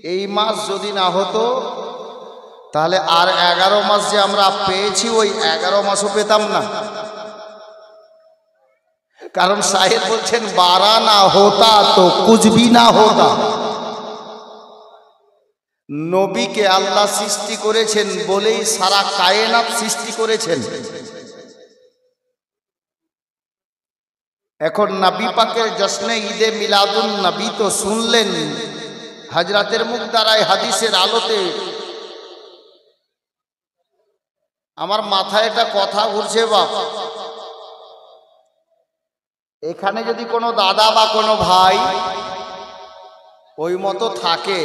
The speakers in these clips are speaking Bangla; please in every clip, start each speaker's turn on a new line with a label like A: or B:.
A: এই মাস যদি না হতো তাহলে আর 11 মাস যে আমরা পেয়েছি ওই 11 মাসও পেতাম না। কারণ সাহেব বলছেন 12 না হতা তো কুছ ভি না হতা। নবীকে আল্লাহ সৃষ্টি করেছেন বলেই সারা কায়নাত সৃষ্টি করেছেন। এখন নবী পাকের জশ্নে ঈদে মিলাদুন নবী তো শুনলেন হযরতের মুখ দ্বারায়, হাদিসের আলোতে আমার মাথায় একটা কথা ঘুরছে বাপ। এখানে যদি কোনো দাদা বা কোনো ভাই ওই মতো থাকে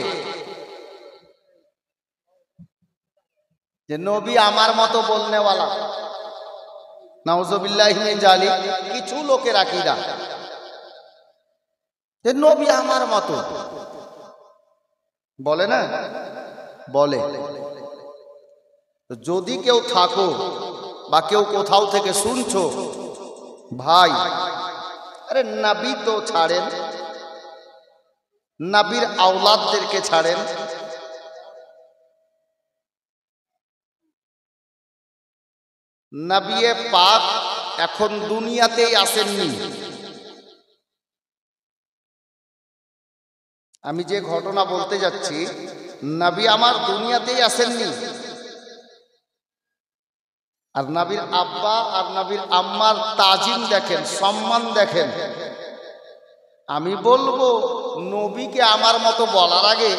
A: যে নবী আমার মতো বলনেওয়ালা, নাউযুবিল্লাহি মিন জালিক, কিছু লোকের আকীদা যে নবী আমার মতো বলে না, বলে। যদি কেউ থাকো বা কেউ কোথাও থেকে শুনছো ভাই, আরে নবী তো ছাড়েন, নবীর আওলাদদেরকে ছাড়েন। নবী পাক এখন দুনিয়াতেই আসেননি। আমি যে ঘটনা বলতে যাচ্ছি, নবী আমার দুনিয়াতেই আসেননি। আর নবীর আব্বা আর নবীর আম্মার তাজিম দেখেন, সম্মান দেখেন। আমি বলবো নবীকে আমার মতো বলার আগে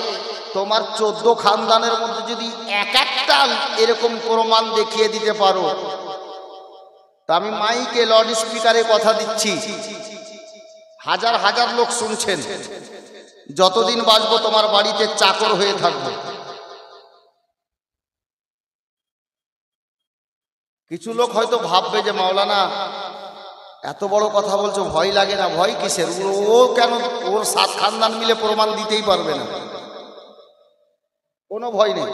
A: তোমার 14 খানদানের মধ্যে যদি এক একটা এরকম প্রমাণ দেখিয়ে দিতে পারো, তা আমি মাইকে লাউড স্পিকারে কথা দিচ্ছি, হাজার হাজার লোক শুনছেন, যতদিন বাঁচবো তোমার বাড়িতে চাকর হয়ে থাকবো। কিছু লোক হয়তো ভাববে যে মাওলানা এত বড় কথা বলছো, ভয় লাগে না? ভয় কিসের? ও কেন, ওর 7 খানদান মিলে প্রমাণ দিতেই পারবে না, কোনো ভয় নেই।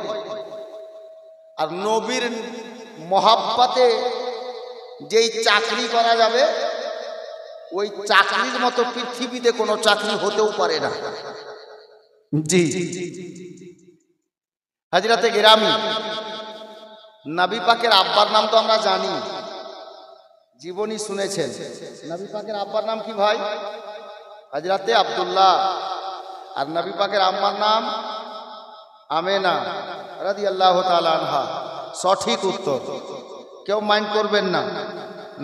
A: আর নবীর মহাব্বতে যেই চাকরি করা যাবে, ওই চাকরির মতো পৃথিবীতে কোনো চাকরি হতেও পারে না। জি হযরতে গিরামি, নবী পাকের আব্বার নাম তো আমরা জানি, জীবনী শুনেছেন। নবী পাকের আব্বার নাম কি ভাই? হযরতে আব্দুল্লাহ। আর নবী পাকের আম্মার নাম আমেনা রাদিয়াল্লাহু তাআলা আনহা। সঠিক উত্তর, কেউ মাইন্ড করবেন না।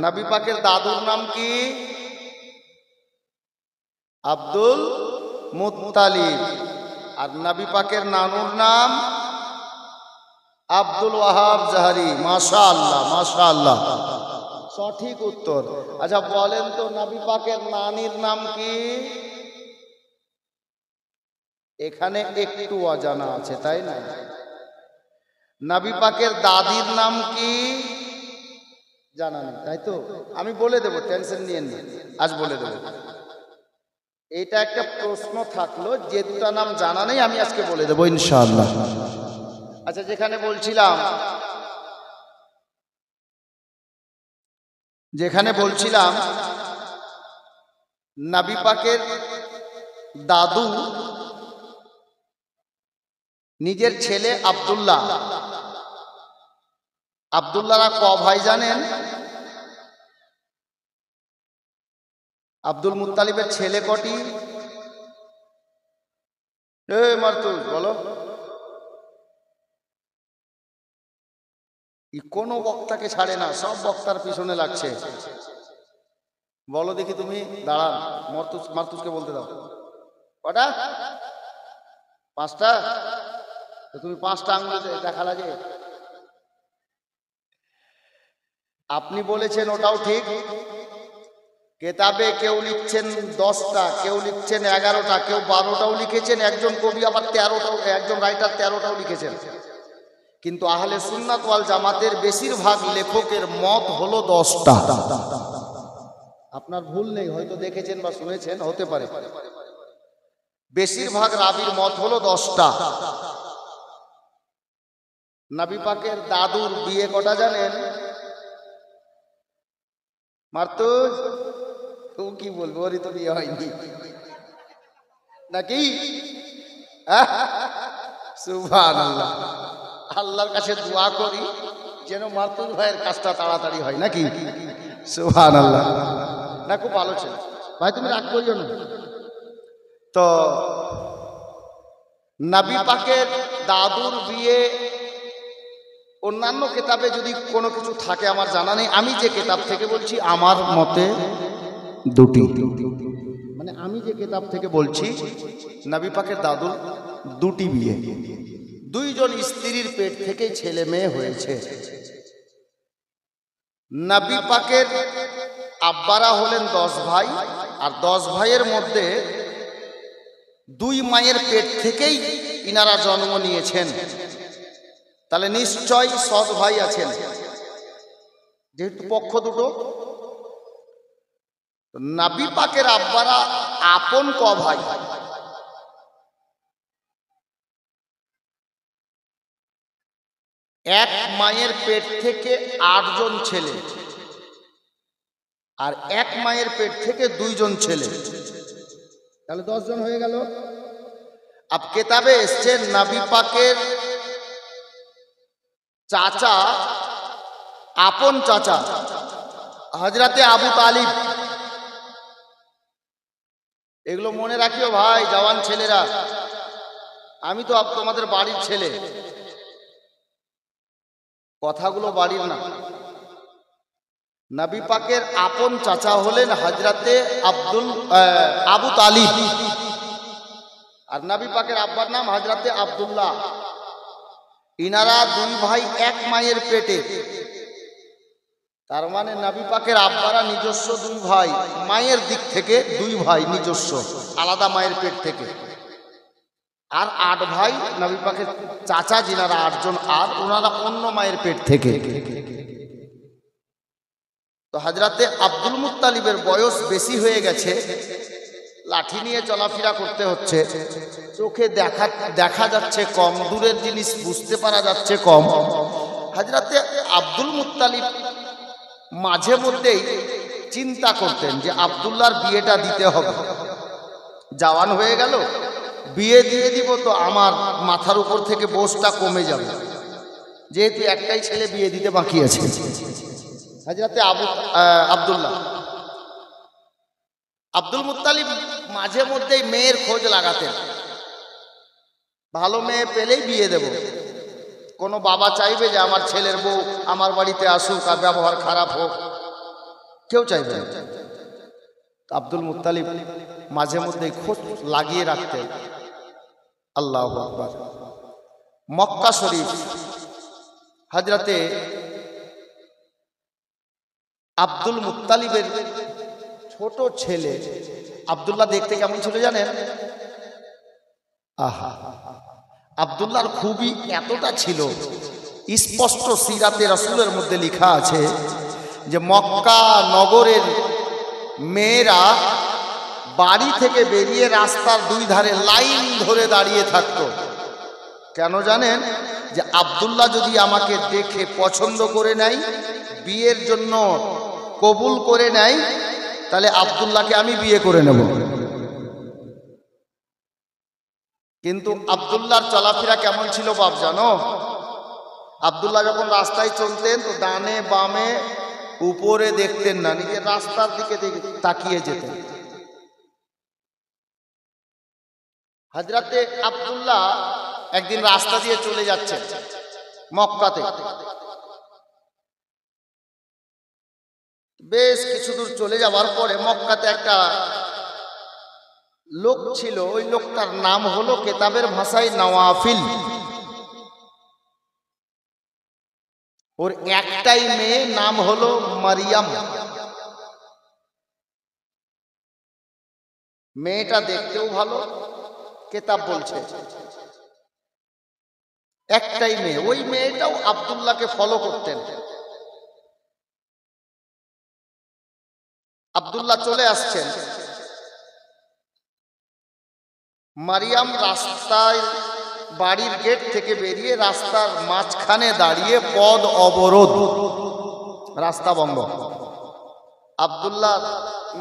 A: নবী পাকের দাদুর নাম কি? Abdul Muttalib. আর নবী পাকের নানুর নাম আব্দুল ওয়াহাব জাহারি। মাশাআল্লাহ মাশাআল্লাহ, সঠিক উত্তর। আচ্ছা বলেন তো নবী পাকের নানির নাম কি? এখানে একটু অজানা আছে, তাই না? নবী পাকের দাদির নাম কি? জানা নেই, তাই তো? আমি বলে দেব, টেনশন নিয়েন না, আজ বলে দেব। এটা একটা প্রশ্ন থাকলো, যে দুটা নাম জানা নেই আমি আজকে বলে দেবো ইনশাআল্লাহ। আচ্ছা যেখানে বলছিলাম নবী পাকের দাদু নিজের ছেলে আব্দুল্লাহ। আব্দুল্লাহরা ক ভাই জানেন? আব্দুল মুত্তালিবের ছেলে কটি? মারতুজ বলো। কোনো বক্তাকে ছাড়ে না, সব বক্তার পিছনে লাগছে। বলো দেখি তুমি, দাঁড়ান, মারতুজকে বলতে দাও। কটা? 5টা? তো তুমি 5টা আঙুল দেখা লাগে। আপনি বলেছেন ওটাও ঠিক, কেতাবে কেউ লিখছেন 10টা, কেউ লিখছেন 11টা, কেউ 12টাও লিখেছেন, একজন কবি আবার 13টাও, একজন রাইটার 13টাও লিখেছেন। কিন্তু আহলে সুন্নাত ওয়াল জামাতের বেশিরভাগ লেখকের মত হলো 10টা। আপনার ভুল নেই, হয়তো দেখেছেন বা শুনেছেন, হতে পারে। বেশিরভাগ রাবির মত হলো 10টা। নবী পাকের দাদুর বিয়ে কটা জানেন? মারতুজ তুমি কি বলবো, ওরই তো বিয়ে হয়নি নাকি? সুবহানাল্লাহ। আল্লাহর কাছে দোয়া করি যেন মাতুল ভাইয়ের কাজটা তাড়াতাড়ি হয়, নাকি? সুবহানাল্লাহ। না, খুব ভালো ছিল ভাই, তুমি রাগ করিও না। তো নবী পাকের দাদুর বিয়ে অন্যান্য কিতাবে যদি কোনো কিছু থাকে আমার জানা নেই, আমি যে কিতাব থেকে বলছি আমার মতে দুটি, মানে আমি যে কিতাব থেকে বলছি নবী পাকের দাদুর দুটি বিয়ে, দুইজন স্ত্রীর পেট থেকে ছেলে মেয়ে হয়েছে। নবী পাকের আব্বারা হলেন 10 ভাই, আর 10 ভাইয়ের মধ্যে 2 মায়ের পেট থেকেই ইনারা জন্ম নিয়েছেন। তাহলে নিশ্চয় সৎ ভাই আছেন, যেহেতু পক্ষ দুটো। নবী পাকের আব্বারা আপন ক ভাই? 1 মায়ের পেট থেকে 8 জন ছেলে, আর 1 মায়ের পেট থেকে 2 জন ছেলে, তাহলে 10 জন হয়ে গেল। আব কিতাবে এসছে নবী পাকের চাচা, আপন চাচা হযরতে আবু তালিব। এগুলো মনে রাখিও ভাই, জওয়ান ছেলেরা, আমি তো তোমাদের বাড়ির ছেলে, কথাগুলো বাড়ির না। নবী পাকের আপন চাচা হলেন হযরতে আবু তালিব, আর নবী পাকের আব্বার নাম হযরতে আব্দুল্লাহ। ইনারা 2 ভাই 1 মায়ের পেটে, তার মানে নবী পাকের আব্বারা নিজস্ব 2 ভাই, মায়ের দিক থেকে 2 ভাই নিজস্ব, আলাদা মায়ের পেট থেকে, আর 8 ভাই নবী পাকের চাচা যিনারা 8 জন, আর ওনারা অন্য মায়ের পেট থেকে। তো হযরতে আব্দুল মুত্তালিবের বয়স বেশি হয়ে গেছে, লাঠি নিয়ে চলাফেরা করতে হচ্ছে, চোখে দেখা যাচ্ছে কম, দূরের জিনিস বুঝতে পারা যাচ্ছে কম। হযরতে আব্দুল মুত্তালিব মাঝে মধ্যেই চিন্তা করতেন যে আব্দুল্লাহর বিয়েটা দিতে হবে, জওয়ান হয়ে গেল, বিয়ে দিয়ে দিব তো আমার মাথার উপর থেকে বোঝটা কমে যাবে, যেহেতু একটাই ছেলে বিয়ে দিতে বাকি আছে। হযরতে আব্দুল্লাহ আব্দুল মুত্তালিব মাঝে মধ্যেই মেয়ের খোঁজ লাগাতেন, ভালো মেয়ে পেলেই বিয়ে দেব। কোনো বাবা চাইবে যে আমার ছেলের বউ আমার বাড়িতে আসুক আর ব্যবহার খারাপ হোক? কেউ চাইবে না। আব্দুল মুত্তালিব মাঝে মধ্যেই খোঁজ লাগিয়ে রাখতেন। আল্লাহু আকবার। মক্কা শরীফ হযরতে আব্দুল মুত্তালিবের ছোট ছেলে আব্দুল্লাহ দেখতে কেমন ছিল জানেন? আহা, আব্দুল্লাহর খুবই এতটা ছিল, স্পষ্ট সিরাতে রাসূলের মধ্যে লেখা আছে যে মক্কা নগরের মেয়েরা বাড়ি থেকে বেরিয়ে রাস্তার 2 ধারে লাইন ধরে দাঁড়িয়ে থাকতো। কেন জানেন? যে আব্দুল্লাহ যদি আমাকে দেখে পছন্দ করে নেয়, বিয়ের জন্য কবুল করে নেয়, তাহলে আব্দুল্লাহকে আমি বিয়ে করে নেব। কিন্তু আব্দুল্লাহর চলাফেরা কেমন ছিল বাপ জানো? আব্দুল্লাহ যখন রাস্তায় চলতেন তো ডানে বামে উপরে দেখতেন না, নিজের রাস্তার দিকে তাকিয়ে যেতেন। হযরতে আব্দুল্লাহ একদিন রাস্তা দিয়ে চলে যাচ্ছেন মক্কাতে, বেশ কিছু দূর চলে যাওয়ার পরে মক্কাতে একটা লোক ছিল, ওই লোকটার নাম হলো কিতাবের ভাষায় নওয়াফিল। ওর একটাই মেয়ে, নাম হলো মারিয়াম। মেয়েটা দেখতেও ভালো, কিতাব বলছে একটাই মেয়ে। ওই মেয়েটাও আব্দুল্লাহকে ফলো করতেন। আব্দুল্লাহ চলে আসছেন, মারিয়াম রাস্তায় বাড়ির গেট থেকে বেরিয়ে রাস্তার মাঝখানে দাঁড়িয়ে পদ অবরোধ, রাস্তা বন্ধ। আব্দুল্লাহ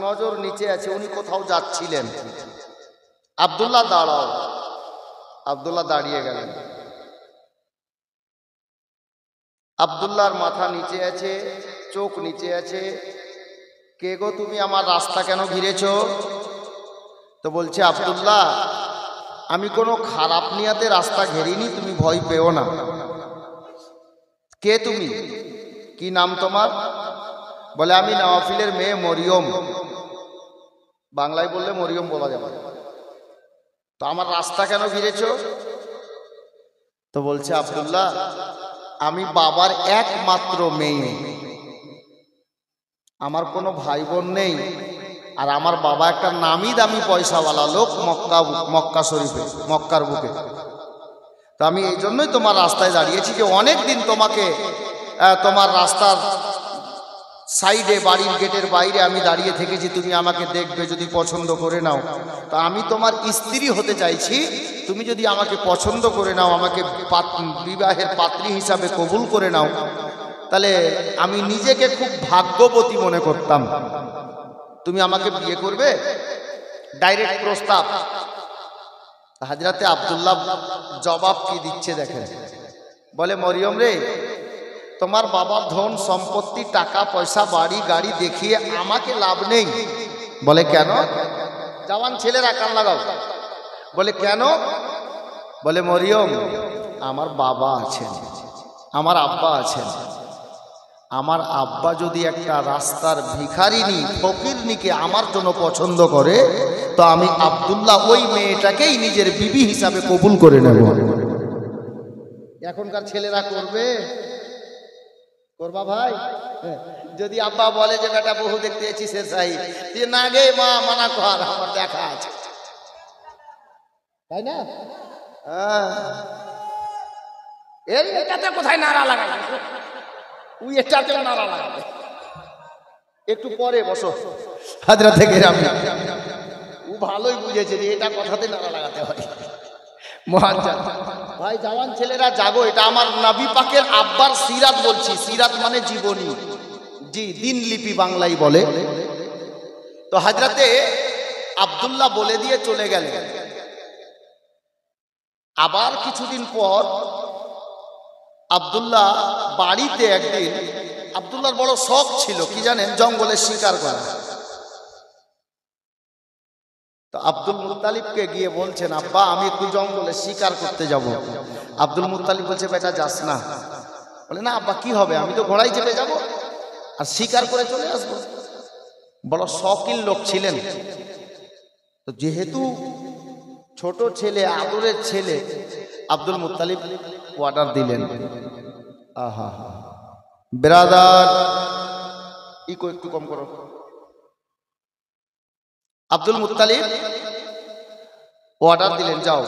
A: নজর নিচে আছে, উনি কোথাও যাচ্ছিলেন। আব্দুল্লাহ দাঁড়াও, আব্দুল্লাহ দাঁড়িয়ে গেলেন। আব্দুল্লাহর মাথা নিচে আছে, চোখ নিচে আছে। কে গো তুমি, আমার রাস্তা কেন ঘিরেছ? তো বলছে, আব্দুল্লাহ আমি কোনো খারাপ নিয়াতে রাস্তা ঘেরিনি, তুমি ভয় পেও না। কে তুমি, কি নাম তোমার? বলে, আমি নওয়াফিলের মেয়ে মরিয়ম। বাংলায় বললে মরিয়ম বলা যাবে। তো আমার রাস্তা কেন ঘিরেছ? তো বলছে, আব্দুল্লাহ আমি বাবার একমাত্র মেয়ে, আমার কোনো ভাই বোন নেই, আর আমার বাবা একটা নামি দামি পয়সাওয়ালা লোক মক্কা শরীফে, মক্কার বুকে। তো আমি এই জন্যই তোমার রাস্তায় দাঁড়িয়েছি যে অনেক দিন তোমাকে তোমার রাস্তার সাইডে, বাড়ির গেটের বাইরে আমি দাঁড়িয়ে থেকেছি, তুমি আমাকে দেখবে, যদি পছন্দ করে নাও। তা আমি তোমার স্ত্রী হতে চাইছি, তুমি যদি আমাকে পছন্দ করে নাও, আমাকে বিবাহের পাত্রী হিসাবে কবুল করে নাও, তাহলে আমি নিজেকে খুব ভাগ্যবতী মনে করতাম। তুমি আমাকে বিয়ে করবে? ডাইরেক্ট প্রস্তাব। হাজরাতে আব্দুল্লাহ জবাব কি দিচ্ছে দেখেন। বলে, মরিয়ম রে, তোমার বাবার ধন সম্পত্তি, টাকা পয়সা, বাড়ি গাড়ি দেখিয়ে আমাকে লাভ নেই। বলে, কেন? জওয়ান ছেলেরা কান লাগাও। বলে, কেন? বলে, মরিয়ম আমার বাবা আছেন, আমার আব্বা আছেন। আমার আব্বা যদি একটা রাস্তার ভিখারিনী, ফকিরনিকে আমার জন্য পছন্দ করে, তো আমি আব্দুল্লাহ ওই মেয়েটাকেই নিজের বিবি হিসাবে কবুল করে নেব। এখনকার ছেলেরা করবে? করবা ভাই? যদি আব্বা বলে যে বেটা বহু দেখতে এসেছিস সাই, তুই না গে মা, মানা কর, আমার দেখা আছে, তাই না? এটাতে কোথায় নাড়া লাগাবে? ওই এটাতে নাড়া লাগাবে। একটু পরে বসো। হাজরা থেকে ও ভালোই বুঝেছে যে এটা কথাতে নাড়া লাগাতে হয়। মহাজ্জান ভাই, জওয়ান ছেলেরা জাগো, এটা আমার নবী পাকের আব্বার সিরাত বলছি। সিরাত মানে জীবনী, জি, দিনলিপি বাংলায় বলে। তো হাজরাতে আব্দুল্লাহ বলে দিয়ে চলে গেলেন। আবার কিছুদিন পর আব্দুল্লাহ বাড়িতে, একদিন আব্দুল্লাহর বড় শখ ছিল কি জানেন, জঙ্গলে শিকার করা। তো আব্দুল মুত্তালিবকে গিয়ে বলছেন, আব্বা আমি একটু জঙ্গলে শিকার করতে যাব। আব্দুল মুত্তালিব বলছে, বেটা যাস না। বলে, না আব্বা কি হবে, আমি তো ঘোড়ায় চেপে যাব আর শিকার করে চলে আসবো। বড় শৌখিন লোক ছিলেন। তো যেহেতু ছোট ছেলে, আদরের ছেলে, আব্দুল মুত্তালিব অর্ডার দিলেন, আহা ব্রাদার ইকো একটু কম করো। আব্দুল মুত্তালিব অর্ডার দিলেন, যাও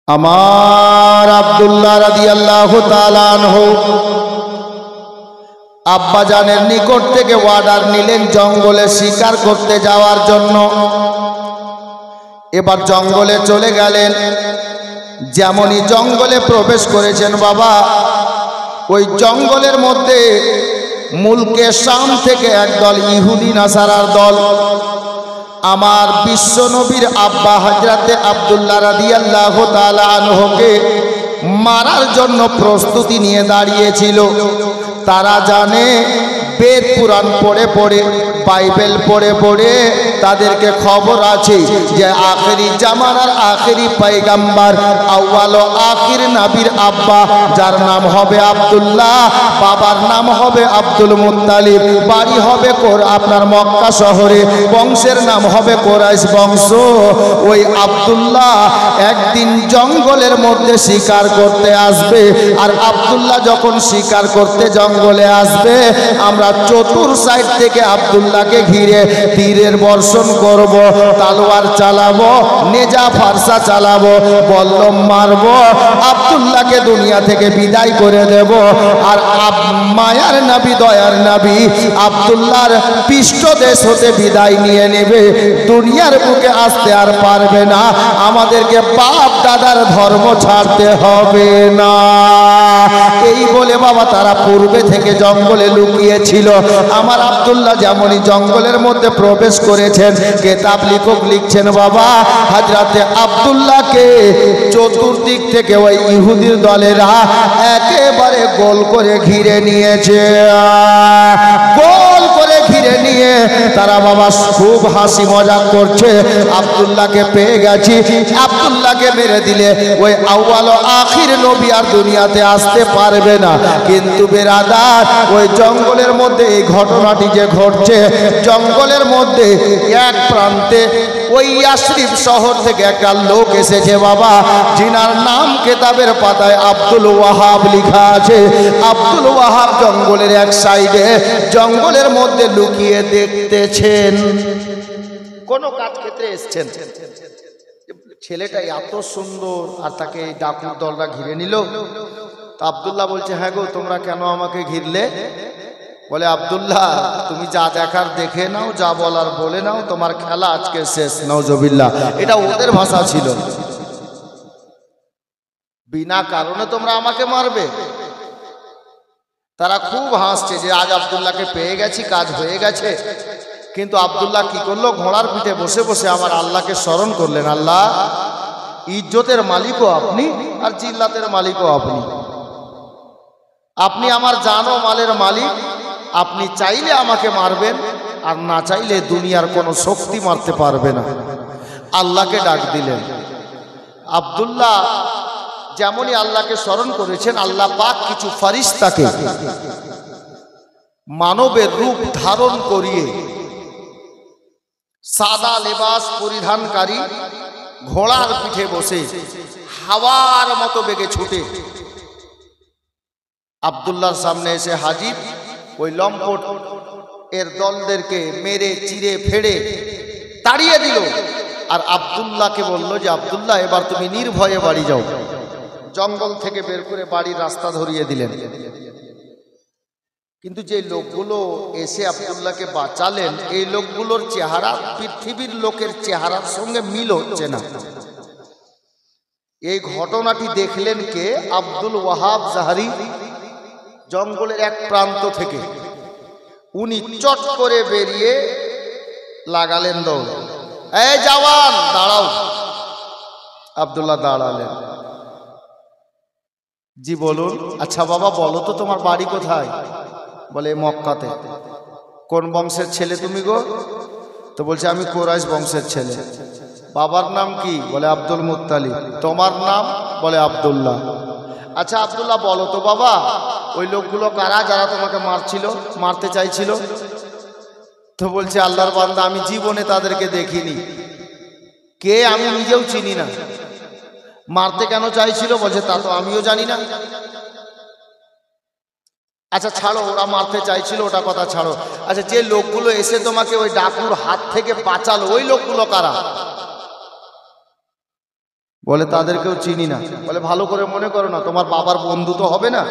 A: আমার আব্দুল্লাহ রাদিয়াল্লাহু তাআলা আনহু আব্বা জানের নিকট থেকে অর্ডার নিলেন জঙ্গলে শিকার করতে যাওয়ার জন্য। এবার জঙ্গলে চলে গেলেন। যেমনই জঙ্গলে প্রবেশ করেছেন বাবা, ওই জঙ্গলের মধ্যে মুলকে শাম থেকে একদল ইহুদি নাসারার দল আমার বিশ্ব নবীর আব্বা হযরতে আব্দুল্লাহ রাদিয়াল্লাহু তাআলা আনহুকে মারার জন্য প্রস্তুতি নিয়ে দাঁড়িয়েছিল। তারা জানে বেদ পুরাণ পড়ে পড়ে, বাইবেল পড়ে পড়ে তাদেরকে খবর আছে যে আখেরি জামানার আখেরি পয়গম্বর আউয়াল ও আখির নবীর আব্বা, যার নাম হবে আব্দুল্লাহ, বাবার নাম হবে আব্দুল মুত্তালিব, বাড়ি হবে আপনার মক্কা শহরে, বংশের নাম হবে কুরাইশ বংশ। ওই আব্দুল্লাহ একদিন জঙ্গলের মধ্যে শিকার করতে আসবে। আর আব্দুল্লাহ যখন শিকার করতে জঙ্গলে আসবে, আমরা চতুর সাইড থেকে আব্দুল্লাহকে ঘিরে তীরের বর্ষণ করব, তালোয়ার চালাবো, নেজা ফারসা চালাবো, বল্লম মারবো, আব্দুল্লাহকে দুনিয়া থেকে বিদায় করে দেব। আর মায়ার নবী, দয়ার নবী আব্দুল্লাহর পৃষ্ঠদেশ হতে বিদায় নিয়ে নেবে। দুনিয়ার বুকে আসতে আর পারবে না, আমাদেরকে বাপ দাদার ধর্ম ছাড়তে হবে না। এই বলে বাবা তারা পূর্বে থেকে জঙ্গলে লুকিয়েছিল। আমার আব্দুল্লাহ যেমনই জঙ্গলের মধ্যে প্রবেশ করেছেন, কেতাব লেখক লিখছেন বাবা হযরতে আব্দুল্লাহকে চতুর্দিক থেকে ওই ইহুদির দলেরা একেবারে গোল করে ঘিরে নিয়েছে। গোল করে ঘিরে নিয়ে তারা বাবা খুব হাসি মজাক করছে। আব্দুল্লাহকে পেয়ে গেছি, আব্দুল্লাহকে মেরে দিলে ওই আউয়াল ও আখির নবী আর দুনিয়াতে আসতে পারবে না। কিন্তু বেরাদার ওই জঙ্গলের মধ্যে এই ঘটনাটি যে ঘটছে, জঙ্গলের মধ্যে এক প্রান্তে ওই ইয়াসরিব শহর থেকে একটা লোক এসেছে বাবা, যিনার নাম কেতাবের পাতায় আব্দুল ওয়াহাব লেখা আছে। আব্দুল ওয়াহাব জঙ্গলের এক সাইডে জঙ্গলের মধ্যে লুকিয়ে দেখতেছেন, কোন কাজ ক্ষেত্রে এসছেন। ছেলেটা এত সুন্দর আর তাকে এই ডাকুর দলরা ঘিরে নিল। তো আব্দুল্লাহ বলছে, হ্যাঁ গো তোমরা কেন আমাকে ঘিরলে? বলে, আব্দুল্লাহ তুমি যা দেখার দেখে নাও, যা বলার বলে নাও, তোমার খেলা আজকে শেষ। নাউজুবিল্লাহ। এটা ওদের ভাষা ছিল। বিনা কারণে তোমরা আমাকে মারবে? তারা খুব হাসছে যে আজ আব্দুল্লাহকে পেয়ে গেছি, কাজ হয়ে গেছে। কিন্তু আব্দুল্লাহ কি করলো? ঘোড়ার পিঠে বসে বসে আমার আল্লাহকে স্মরণ করলেন। আল্লাহ, ইজ্জতের মালিকও আপনি আর জিল্লাতের মালিকও আপনি। আপনি আমার জান ও মালের মালিক। আপনি চাইলে আমাকে মারবেন আর না চাইলে দুনিয়ার কোনো শক্তি মারতে পারবে না। আল্লাহকে ডাক দিলেন। আব্দুল্লাহ যেমনই আল্লাহকে স্মরণ করেছেন, আল্লাহ পাক কিছু ফারিস্তাকে মানবের রূপ ধারণ করিয়ে সাদা লেবাস পরিধানকারী ঘোড়ার পিঠে বসে হাওয়ার মতো বেগে ছুটে আব্দুল্লাহর সামনে এসে হাজির। ওই লম্পট এর দলদেরকে মেরে চিরে ফেড়ে তাড়িয়ে দিল। আর আব্দুল্লাহকে বলল যে আব্দুল্লাহ এবার তুমি নির্ভয়ে বাড়ি যাও। জঙ্গল থেকে বের করে বাড়ির রাস্তা ধরিয়ে দিলেন। কিন্তু যে লোকগুলো এসে আব্দুল্লাহকে বাঁচালেন, এই লোকগুলোর চেহারা পৃথিবীর লোকের চেহারার সঙ্গে মিল হচ্ছে না। এই ঘটনাটি দেখলেন কে? আব্দুল ওয়াহাব জাহারি জঙ্গলের এক প্রান্ত থেকে। উনি চট করে বেরিয়ে লাগালেন দৌড়। এই জওয়ান দাঁড়াও। আব্দুল্লাহ দাঁড়ালেন। জি বলুন। আচ্ছা বাবা বলো তো তোমার বাড়ি কোথায়? বলে মক্কাতে। কোন বংশের ছেলে তুমি গো? তো বলছে আমি কুরাইশ বংশের ছেলে। বাবার নাম কি? বলে আব্দুল মুত্তালিব। তোমার নাম? বলে আব্দুল্লাহ। আচ্ছা আব্দুল্লাহ বলো তো বাবা, ওই লোকগুলো কারা যারা তোমাকে মারতে চাইছিল? তো বলছে আল্লাহর বান্দা আমি জীবনে তাদেরকে দেখিনি। কে আমি নিজেও চিনি না। মারতে কেন চাইছিল? বলছে তা তো আমিও জানি না। আচ্ছা ছাড়ো, ওরা মারতে চাইছিল ওটা কথা ছাড়ো। আচ্ছা যে লোকগুলো এসে তোমাকে ওই ডাকুর হাত থেকে বাঁচালো, ওই লোকগুলো কারা? বলে তাদেরকেও চিনি না। বলে ভালো করে মনে করো না, তোমার বাবার বন্ধু তো হবে না?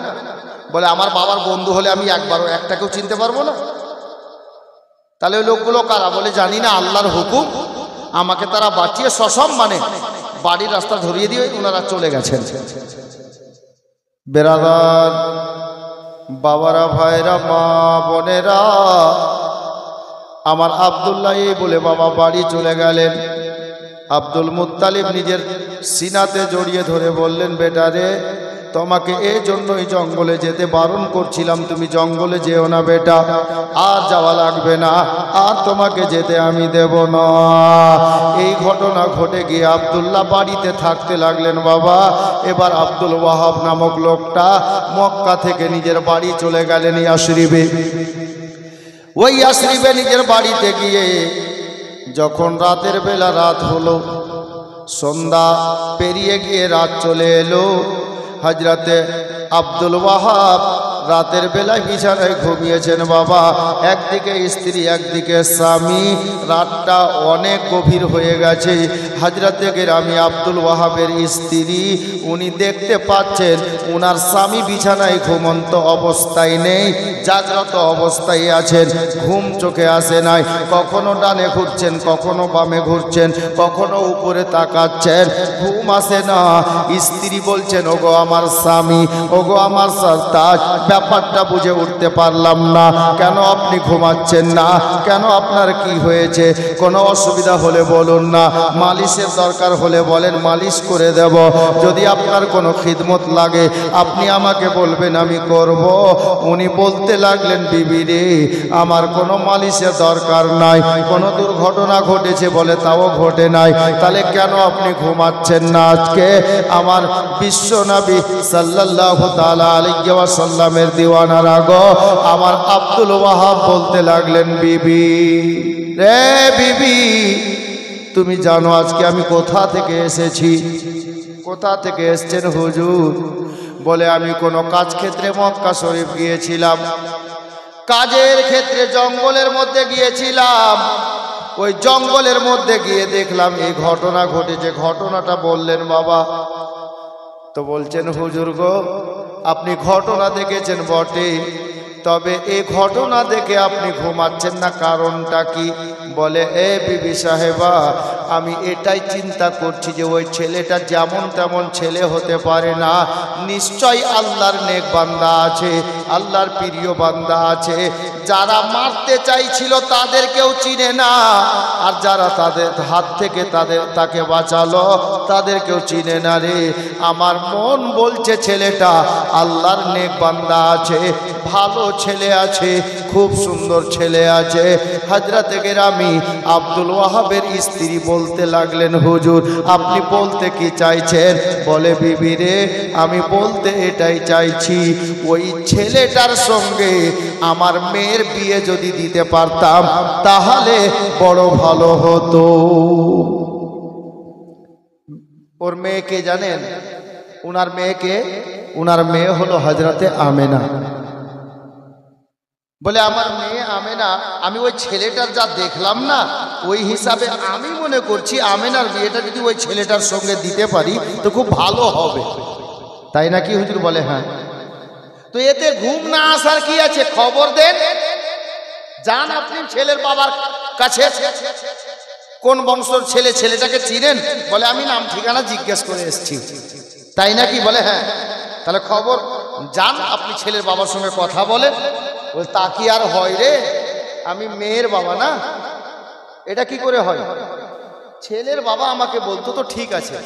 A: বলে আমার বাবার বন্ধু হলে আমি একবারও একটাকেও চিনতে পারবো না। তাহলে ওই লোকগুলো কারা? বলে জানি না, আল্লাহর হুকুম আমাকে তারা বাঁচিয়ে সসম্মানে বাড়ির রাস্তা ধরিয়ে দিয়ে ওনারা চলে গেছেন। বেরাদার বাবারা, ভাইরা, মা বোনেরা, আমার আব্দুল্লাহ এই বলে বাবা বাড়ি চলে গেলেন। আব্দুল মুত্তালিব নিজের সিনাতে জড়িয়ে ধরে বললেন, বেটা রে, তোমাকে এই জন্যই জঙ্গলে যেতে বারণ করছিলাম, তুমি জঙ্গলে যেও না বেটা, আর যাওয়া লাগবে না, আর তোমাকে যেতে আমি দেব না। এই ঘটনা ঘটে গিয়ে আব্দুল্লাহ বাড়িতে থাকতে লাগলেন বাবা। এবার আব্দুল ওয়াহাব নামক লোকটা মক্কা থেকে নিজের বাড়ি চলে গেলেন ইয়াসরিবে। ওই ইয়াসরিবে নিজের বাড়িতে গিয়ে যখন রাতের বেলা রাত হলো, সন্ধ্যা পেরিয়ে গিয়ে রাত চলে এলো, হযরতে আব্দুল ওয়াহাব রাতের বেলায় বিছানায় ঘুমিয়েছেন বাবা, একদিকে স্ত্রী একদিকে স্বামী, রাতটা অনেক গভীর হয়ে গেছে। হযরতে গেরামি আব্দুল ওয়াহাবের স্ত্রী উনি দেখতে পাচ্ছেন ওনার স্বামী বিছানায় ঘুমন্ত অবস্থায় নেই, জাগ্রত অবস্থায় আছেন, ঘুম চোখে আসে নাই। কখনো ডানে ঘুরছেন, কখনো বামে ঘুরছেন, কখনো উপরে তাকাচ্ছেন, ঘুম আসে না। স্ত্রী বলছেন, ওগো আমার স্বামী, ওগো আমার সরতাজ, ব্যাপারটা বুঝে উঠতে পারলাম না, কেন আপনি ঘুমাচ্ছেন না, কেন আপনার কি হয়েছে? কোনো অসুবিধা হলে বলুন না, মালিশের দরকার হলে বলেন, মালিশ করে দেব। যদি আপনার কোনো খিদমত লাগে আপনি আমাকে বলবেন, আমি করব। উনি বলতে লাগলেন, বিবি রে, আমার কোনো মালিশের দরকার নাই, কোনো দুর্ঘটনা ঘটেছে বলে তাও ঘটে নাই, তাহলে কেন আপনি ঘুমাচ্ছেন না? আজকে আমার বিশ্ব নবী সাল্লাল্লাহু তাআলা আলাইহি ওয়াসাল্লামের দিওয়ানার আগো আমার আব্দুল ওয়াহাব বলতে লাগলেন, বিবি রে, বিবি তুমি জানো আজকে আমি কোথা থেকে এসেছি? কোথা থেকে এসেছেন হুজুর? বলে, আমি কোনো কাজ ক্ষেত্রে মক্কা শরীফ গিয়েছিলাম, কাজের ক্ষেত্রে জঙ্গলের মধ্যে গিয়েছিলাম, ওই জঙ্গলের মধ্যে গিয়ে দেখলাম এই ঘটনা ঘটেছে। ঘটনাটা বললেন বাবা। তো বলছেন, হুজুর গো, আপনি ঘটনা দেখেছেন বটে, তবে এই ঘটনা দেখে আপনি ঘুমাচ্ছেন না, কারণটা কি? বলে, এ বিবি সাহেবা, আমি এটাই চিন্তা করছি যে ওই ছেলেটা যেমন তেমন ছেলে হতে পারে না, নিশ্চয়ই আল্লাহর নেক বান্দা আছে, আল্লাহর প্রিয় বান্দা আছে। যারা মারতে চাইছিল তাদেরকেও চিনে না, আর যারা তাদের হাত থেকে তাকে বাঁচালো তাদেরকেও চিনে না রে। আমার মন বলছে ছেলেটা আল্লাহর নেক বান্দা আছে, ভালো ছেলে আছে, খুব সুন্দর ছেলে আছে। হযরতে গেরামি আব্দুল ওয়াহাবের স্ত্রী বলতে লাগলেন, হুজুর আপনি বলতে কি চাইছেন? বলে, বিবি রে, আমি বলতে এটাই চাইছি, ওই ছেলেটার সঙ্গে আমার মেয়ের বিয়ে যদি দিতে পারতাম তাহলে বড় ভালো হতো। ওর মেয়েকে জানেন? উনার মেয়েকে, উনার মেয়ে হলো হযরতে আমেনা। বলে, আমার মেয়ে আমেনা, আমি ওই ছেলেটার যা দেখলাম না, ওই হিসাবে আমি মনে করছি আমেনার বিয়েটা যদি ওই ছেলেটার সঙ্গে দিতে পারি তো খুব ভালো হবে। তাই নাকি হুজুর? বলে, হ্যাঁ। তো এতে ঘুম না আসার কি আছে? খবর দেন, যান আপনি ছেলের বাবার কাছে। কোন বংশের ছেলে, ছেলেটাকে চিনেন? বলে, আমি নাম ঠিকানা জিজ্ঞেস করে এসেছি। তাই নাকি? বলে, হ্যাঁ। তাহলে খবর, যান আপনি ছেলের বাবার সঙ্গে কথা বলেন। বলে, তা কি আর হয় রে, আমি মেয়ের বাবা না, এটা কি করে হয়? ছেলের বাবা আমাকে বলতো তো ঠিক আছে।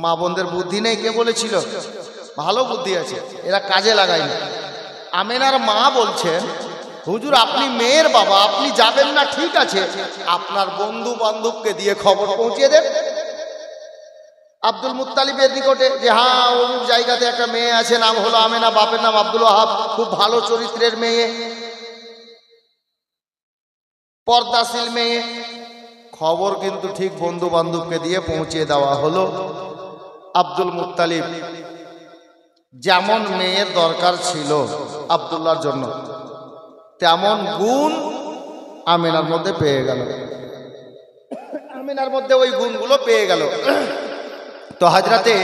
A: মা বোনদের বুদ্ধি নেই, কে বলেছিল? ভালো বুদ্ধি আছে, এরা কাজে লাগায়নি। আমেনার মা বলছেন, হুজুর আপনি মেয়ের বাবা, আপনি যাবেন না ঠিক আছে, আপনার বন্ধু বান্ধবকে দিয়ে খবর পৌঁছিয়ে দেন আব্দুল মুত্তালিবের নিকটে, যে হ্যাঁ অমুক জায়গাতে একটা মেয়ে আছে, নাম হলো আমেনা, বাপের নাম আব্দুল ওয়াহাব, খুব ভালো চরিত্রের মেয়ে, পর্দাশীল মেয়ে। খবর কিন্তু ঠিক বন্ধু বান্ধবকে দিয়ে পৌঁছে দেওয়া হলো। আব্দুল মুত্তালিব যেমন মেয়ের দরকার ছিল আব্দুল্লাহর জন্য, তেমন গুণ আমেনার মধ্যে পেয়ে গেল। আমেনার মধ্যে ওই গুণগুলো পেয়ে গেল। তো হযরতে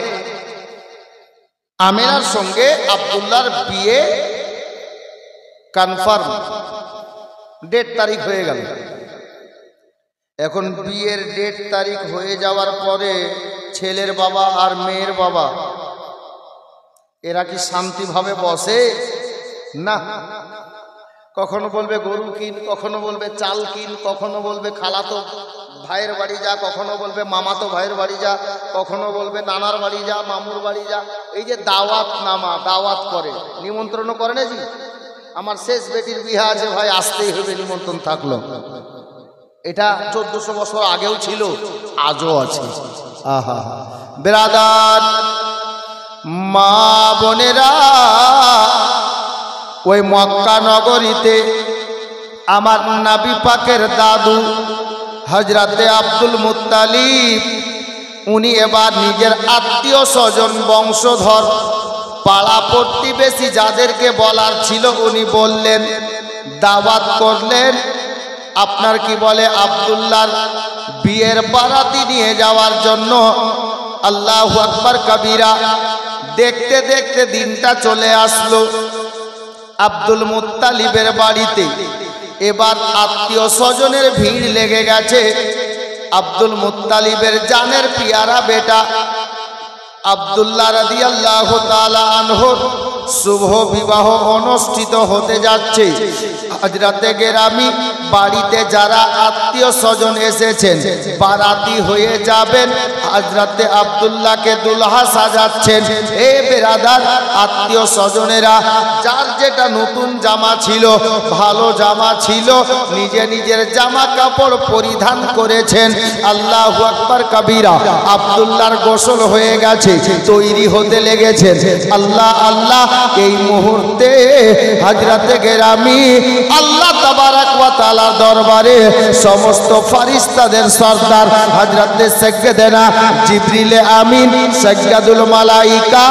A: আমেনার সঙ্গে আব্দুল্লাহর বিয়ে কনফার্ম, ডেট তারিখ হয়ে গেল। এখন বিয়ের ডেট তারিখ হয়ে যাওয়ার পরে ছেলের বাবা আর মেয়ের বাবা এরা কি শান্তিভাবে বসে? না। কখনো বলবে গরু কিন, কখনো বলবে চাল কিন, কখনো বলবে খালাতো ভাইয়ের বাড়ি যা, কখনো বলবে মামাতো ভাইয়ের বাড়ি যা, কখনো বলবে নানার বাড়ি যা, মামুর বাড়ি যা। এই যে দাওয়াত নামা, দাওয়াত করে, নিমন্ত্রণ করে না, জি আমার শেষ বেটির বিয়ে আছে ভাই, আসতেই হবে, নিমন্ত্রণ থাকলো। এটা 1400 বছর আগেও ছিল, আজও আছে। আহা বেরাদার মা বোনেরা, ওই মক্কা নগরীতে আমার নবী পাকের দাদু হযরতে আব্দুল মুত্তালিব, উনি এবার নিজের আত্মীয় স্বজন বংশধর পাড়া প্রতিবেশী যাদেরকে বলার ছিল উনি বললেন, দাওয়াত করলেন। আপনার কি বলে আব্দুল্লাহর বিয়ের বারাতি নিয়ে যাওয়ার জন্য। আল্লাহু আকবার কবীরা। দেখতে দেখতে দিনটা চলে আসলো আব্দুল মুত্তালিবের বাড়িতে। এবার আত্মীয় স্বজনের ভিড় লেগে গেছে। আব্দুল মুত্তালিবের জানের পিয়ারা বেটা আব্দুল্লাহ রাদিয়াল্লাহু তাআলা আনহুর শুভ বিবাহ অনুষ্ঠিত হতে যাচ্ছে। হযরতে গেরামি বাড়িতে যারা আত্মীয় স্বজন এসেছেন বারাতি হয়ে যাবেন, হযরতে আব্দুল্লাহকে দুলহা সাজাচ্ছেন। এ বেরাদার, আত্মীয় স্বজনেরা যার যেটা নতুন জামা ছিল, ভালো জামা ছিল, নিজের জামা কাপড় পরিধান করেছেন। আল্লাহু আকবার কবীরা। আব্দুল্লাহর গোসল হয়ে গেছে, তৈরি হতে লেগেছেন। আল্লাহ আল্লাহ, এই মুহূর্তে হযরতে গেরামি আল্লাহ তাবারক ওয়া তাআলার দরবারে সমস্ত ফেরেশতাদের সরদার হযরতে সাইয়্যিদানা জিবরিল আমিন সাইয়্যিদুল মালায়েকা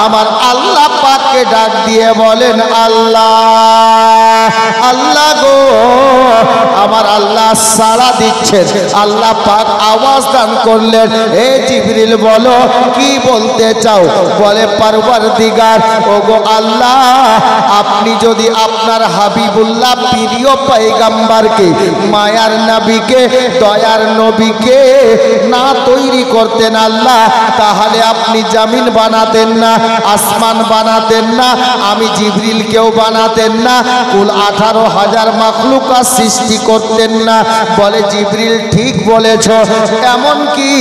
A: আমার আল্লাহ পাককে ডাক দিয়ে বলেন, আল্লাহ আল্লাহ গো, আমার আল্লাহ সাড়া দিচ্ছেন। আল্লাহ পাক আওয়াজ দান করলেন, হে জিবরিল বলো কি বলতে চাও? বলে, পরওয়ারদিগার, ওগো আল্লাহ, আপনি যদি আপনার হাবিবুল্লাহ প্রিয় পয়গম্বরকে, মায়ার নবীকে, দয়ার নবীকে না তৈরি করতেন আল্লাহ, তাহলে আপনি জমিন বানাতেন না, আসমান বানাতেন না, আমি জিবরিলকেও বানাতেন না, কুল 18,000 মাখলুকাত সৃষ্টি করতেন না। বলে, জিবরিল ঠিক বলেছ, এমন কি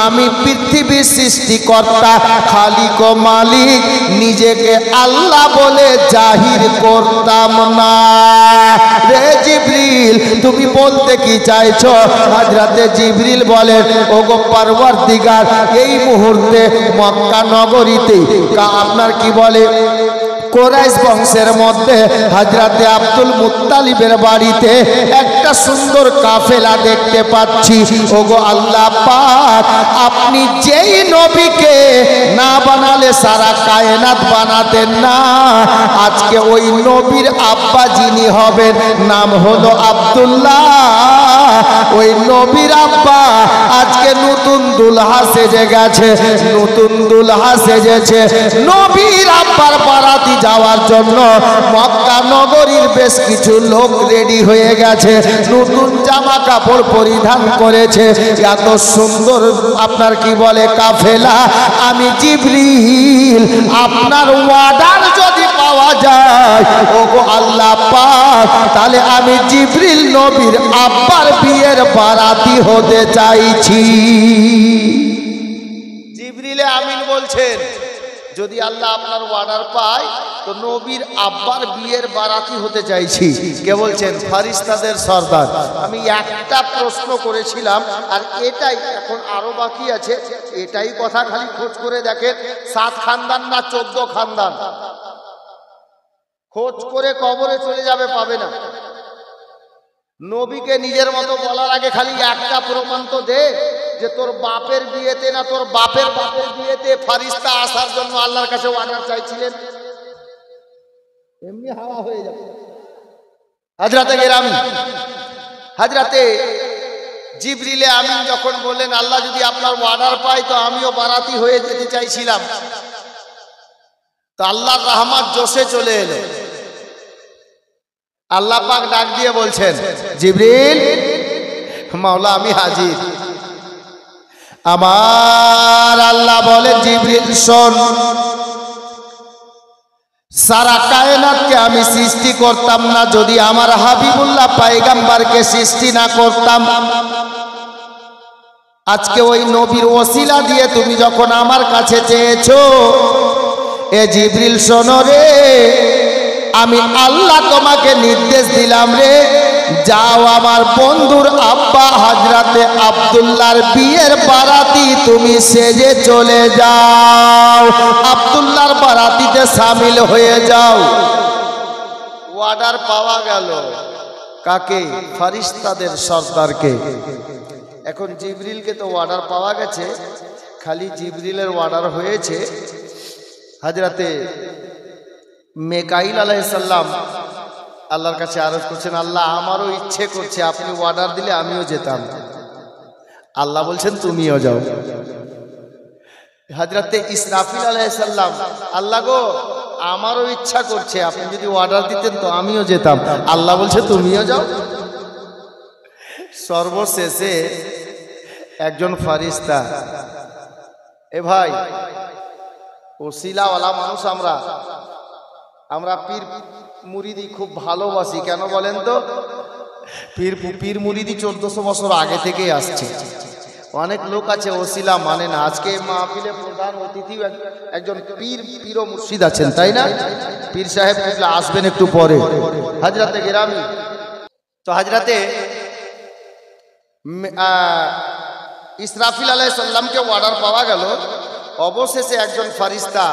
A: আমি পৃথিবীর সৃষ্টিকর্তা, খালিক ও মালিক নিজেকে আল্লাহ বলে জাহির করতাম না। রে জিবরিল, তুমি বলতে কি চাইছো? হযরতে জিবরিল বলেন, ওগো পরওয়ারদিগার, এই মুহূর্তে মক্কা নগরীতে আপনার কি বলে কুরাইশ বংশের মধ্যে হযরতে আব্দুল মুত্তালিবের বাড়িতে একটা সুন্দর কাফেলা দেখতে পাচ্ছি। ওগো আল্লাহ পাক, আপনি যেই নবীকে না বানালে সারা কায়নাত বানাতেন না, আজকে ওই নবীর আব্বা যিনি হবেন নাম হলো আব্দুল্লাহ, ওই নবীর আব্বা আজকে নতুন দুলহা সেজে গেছে, নতুন দুলহা সেজেছে। নবীর আব্বার বারাতি যাওয়ার জন্য মক্কা নগরীর বেশ কিছু লোক রেডি হয়ে গেছে, নতুন জামা কাপড় পরিধান করেছে। এত সুন্দর আপনার কি বলে কাফেলা, আমি জিবরিল আপনার অর্ডার যদি পাওয়া যায়, ওগো আল্লাহ পাক, তাহলে আমি জিবরিল নবীর আব্বার বিয়ের বারাতি হতে চাইছি। জিবরিল আমিন বলছেন, যদি আল্লাহ আপনার অর্ডার পায় তো নবীর আব্বার বিয়ের বারাতি হতে চাইছি। কে বলছেন? ফেরেশতাদের সরদার। আমি একটা প্রশ্ন করেছিলাম, আর এটাই এখন আরো বাকি আছে, এটাই কথা খালি খোঁজ করে দেখেন, 7 খানদান না 14 খানদান? খোঁজ করে কবরে চলে যাবে, পাবে না। নবীকে নিজের মতো বলার আগে খালি একটা প্রমাণ তো দে, যে তোর বাপের বিয়েতে না তোর বাপের বাপের বিয়েতে ফেরেশতা আসার জন্য আল্লাহর কাছে অর্ডার চাইছিলেন। এমনি হাওয়া হয়ে যাবে। হযরতে গেরামি, হযরতে জিবরিল আমিন যখন বললেন, আল্লাহ যদি আপনার অর্ডার পায় তো আমিও বারাতি হয়ে যেতে চাইছিলাম, তো আল্লাহর রহমত জোশে চলে এলো। আল্লাহ পাক ডাক দিয়ে বলছেন, জিবরিল, মাওলা আমি হাজির। আমার আল্লাহ বলে, জিবরিল শোন, সারা কায়নাতকে আমি সৃষ্টি করতাম না যদি আমার হাবিবুল্লাহ পয়গম্বরকে সৃষ্টি না করতাম। আজকে ওই নবীর ওসিলা দিয়ে তুমি যখন আমার কাছে চেয়েছো, এ জিবরিল শোনো রে, আমি আল্লাহ তোমাকে নির্দেশ দিলাম রে, যাও আমার বন্ধুর আব্বা হযরতে আব্দুল্লাহর বিয়ের বারাতি তুমি সেজে চলে যাও, আব্দুল্লাহর বারাতিতে শামিল হয়ে যাও। অর্ডার পাওয়া গেল কাকে? ফেরেশতাদের সরদারকে। এখন জিবরিলকে তো অর্ডার পাওয়া গেছে, খালি জিবরিলের অর্ডার হয়েছে, হযরতে মিকাইল আলাইহিস সালাম আল্লাহর কাছে আরজ করছেন, আল্লাহ আমারও ইচ্ছে করছে, আপনি অর্ডার দিলে আমিও যেতাম। আল্লাহ বলছেন তুমিও যাও। হযরতে ইসরাফিল আলাইহিস সালাম, আল্লাহ গো আমারও ইচ্ছা করছে, আপনি যদি অর্ডার দিতেন তো আমিও যেতাম। আল্লাহ বলছে তুমিও যাও। সর্বশেষে একজন ফেরেশতা, এ ভাই ওসিলাওয়ালা মানুষ, আমরা পীর মুরিদি খুব ভালোবাসি। কেন বলেন তো? পীর মুরিদি 1400 বছর আগে থেকেই আসছে। অনেক লোক আছে ওসিলা মানে না। আজকে মাহফিলে প্রধান অতিথি একজন পীর ও মুর্শিদ আছেন, তাই না? পীর সাহেব আসবেন একটু পরে, হযরতে গেরামি। তো হযরতে ইসরাফিল আলাইহিস সালামকে অর্ডার পাওয়া গেল। অবশেষে একজন ফেরেশতা,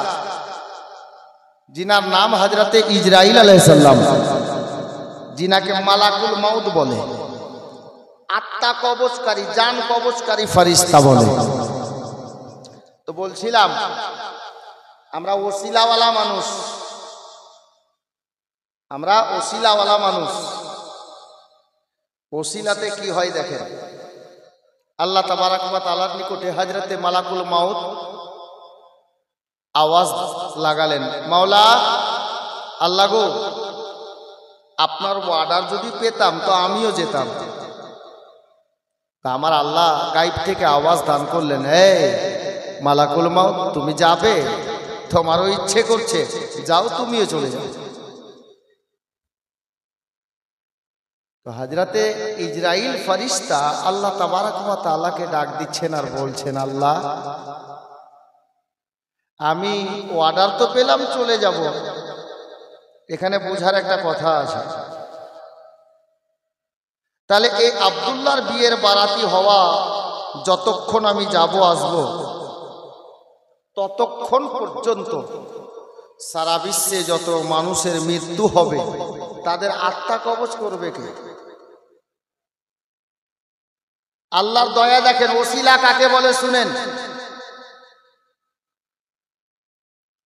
A: যিনার নাম হযরতে ইজরাইল আলাইহিস সালাম, যিনাকে মালাকুল মাউত বলে, আত্মা কবজকারী, জান কবজকারী ফেরেশতা বলে। তো বলছিলাম আমরা ওসিলাওয়ালা মানুষ, ওসিলাতে কি হয় দেখেন। আল্লাহ তাবারাক ওয়া তাআলার নিকটে হযরতে মালাকুল মাউত আওয়াজ লাগালেন, মাওলা আল্লাহ গো, আপনার অর্ডার যদি পেতাম তো আমিও যেতাম। তা আমার আল্লাহ গায়েব থেকে আওয়াজ দান করলেন, হে মালাকুল মাউত তুমি যাবে, তোমারও ইচ্ছে করছে, যাও তুমিও চলে যাও। তো হযরতে ইজরাইল ফেরেশতা আল্লাহ তাবারাক ওয়া তাআলাকে ডাক দিচ্ছেন আর বলছেন, আল্লাহ আমি অর্ডার তো পেলাম, চলে যাব। এখানে বোঝার একটা কথা আছে। তাহলে এই আব্দুল্লাহর বিয়ের বারাতি হওয়া যতক্ষণ আমি যাব আসব, ততক্ষণ পর্যন্ত সারা বিশ্বে যত মানুষের মৃত্যু হবে তাদের আত্মা কবজ করবে কে? আল্লাহর দয়া দেখেন। ওসিলা কাকে বলে শুনেন।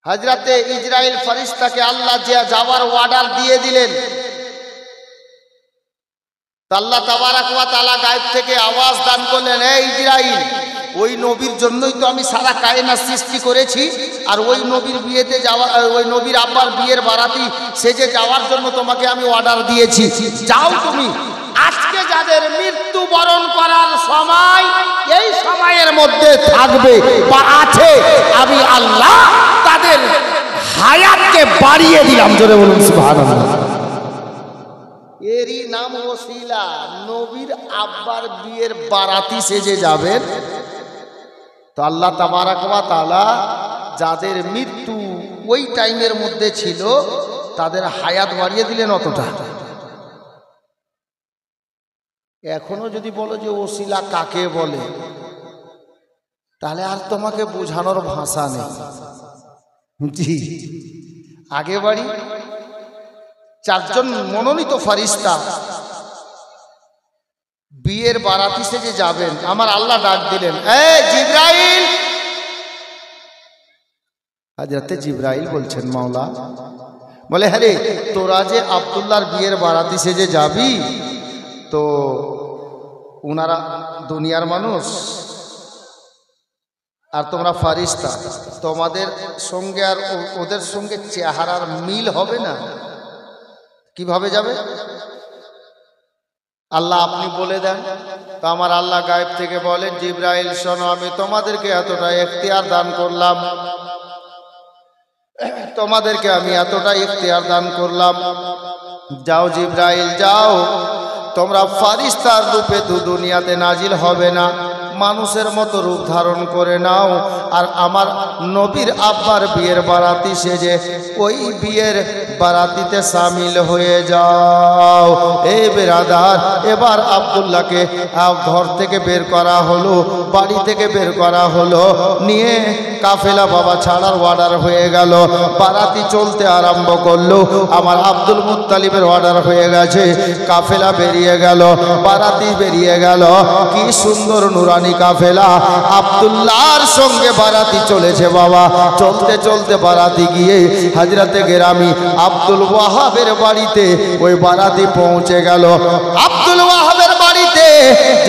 A: হযরতে ইজরাইল ফেরেশতাকে আল্লাহ যে যাওয়ার অর্ডার দিয়ে দিলেন, আল্লাহ তাবারাক ওয়া তাআলা গায়েব থেকে আওয়াজ দান করলেন, এই ইজরাইল, ওই নবীর জন্যই তো আমি সারা কায়নাত সৃষ্টি করেছি, আর ওই নবীর বিয়েতে যাওয়া, ওই নবীর আব্বার বিয়ের বারাতি সেজে যাওয়ার জন্য তোমাকে আমি অর্ডার দিয়েছি। যাও তুমি। আজকে যাদের মৃত্যু বরণ করার সময়, এই সময়ের মধ্যে থাকবে বা আছে, আমি আল্লাহ তাদের হায়াতকে বাড়িয়ে দিলাম। জোরে বলুন সুবহানাল্লাহ। এরই নাম ওসিলা। নবীর আব্বার বিয়ের বারাতি সেজে যাবেন তো আল্লাহ তাবারাক ওয়া তাআলা যাদের মৃত্যু ওই টাইমের মধ্যে ছিল তাদের হায়াত বাড়িয়ে দিলেন অতটা। এখনো যদি বলো যে ওসিলা কাকে বলে, তাহলে আর তোমাকে বোঝানোর ভাষা নেই। জি, আগে বাড়ি চারজন মনোনীত ফেরেশতা বিয়ের বারাতি সেজে যাবেন। আমার আল্লাহ ডাক দিলেন, এই জিবরাইল। হযরতে জিবরাইল বলছেন, মাওলা। বলে, হ্যাঁ রে, তোরা যে আব্দুল্লাহর বিয়ের বারাতি সেজে যাবি, তো ওনারা দুনিয়ার মানুষ আর তোমরা ফেরেশতা, তোমাদের সঙ্গে আর ওদের সঙ্গে চেহারার মিল হবে না। কিভাবে যাবে? আল্লাহ আপনি বলে দেন। তো আমার আল্লাহ গায়েব থেকে বলেন, জিবরাইল শোনো, আমি তোমাদেরকে এতটা ইখতিয়ার দান করলাম, তোমাদেরকে আমি এতটা ইখতিয়ার দান করলাম। যাও জিবরাইল, যাও, তোমরা ফেরেশতার রূপে তো দুনিয়াতে নাজিল হবে না, মানুষের মতো রূপ ধারণ করে নাও, আর আমার নবীর আব্বার বিয়ের বারাতি সেজে ওই বিয়ের বারাতিতে শামিল হয়ে যাও। এই বেরাদার, এবার আব্দুল্লাহকে ঘর থেকে বের করা হলো, বাড়ি থেকে বের করা হলো, নিয়ে কাফেলা বাবা ছাড়ার অর্ডার হয়ে গেল, বারাতি চলতে আরম্ভ করলো। আমার আব্দুল মুত্তালিবের অর্ডার হয়ে গেছে, কাফেলা বেরিয়ে গেল, বারাতি বেরিয়ে গেল। কি সুন্দর নুরানি কাফেলা, আব্দুল্লাহর সঙ্গে বারাতি চলেছে বাবা। চলতে চলতে বারাতি গিয়ে হযরতে গেরামি আব্দুল ওয়াহাবের বাড়িতে ওই বারাতি পৌঁছে গেল। আব্দুল ওয়াহাবের বাড়িতে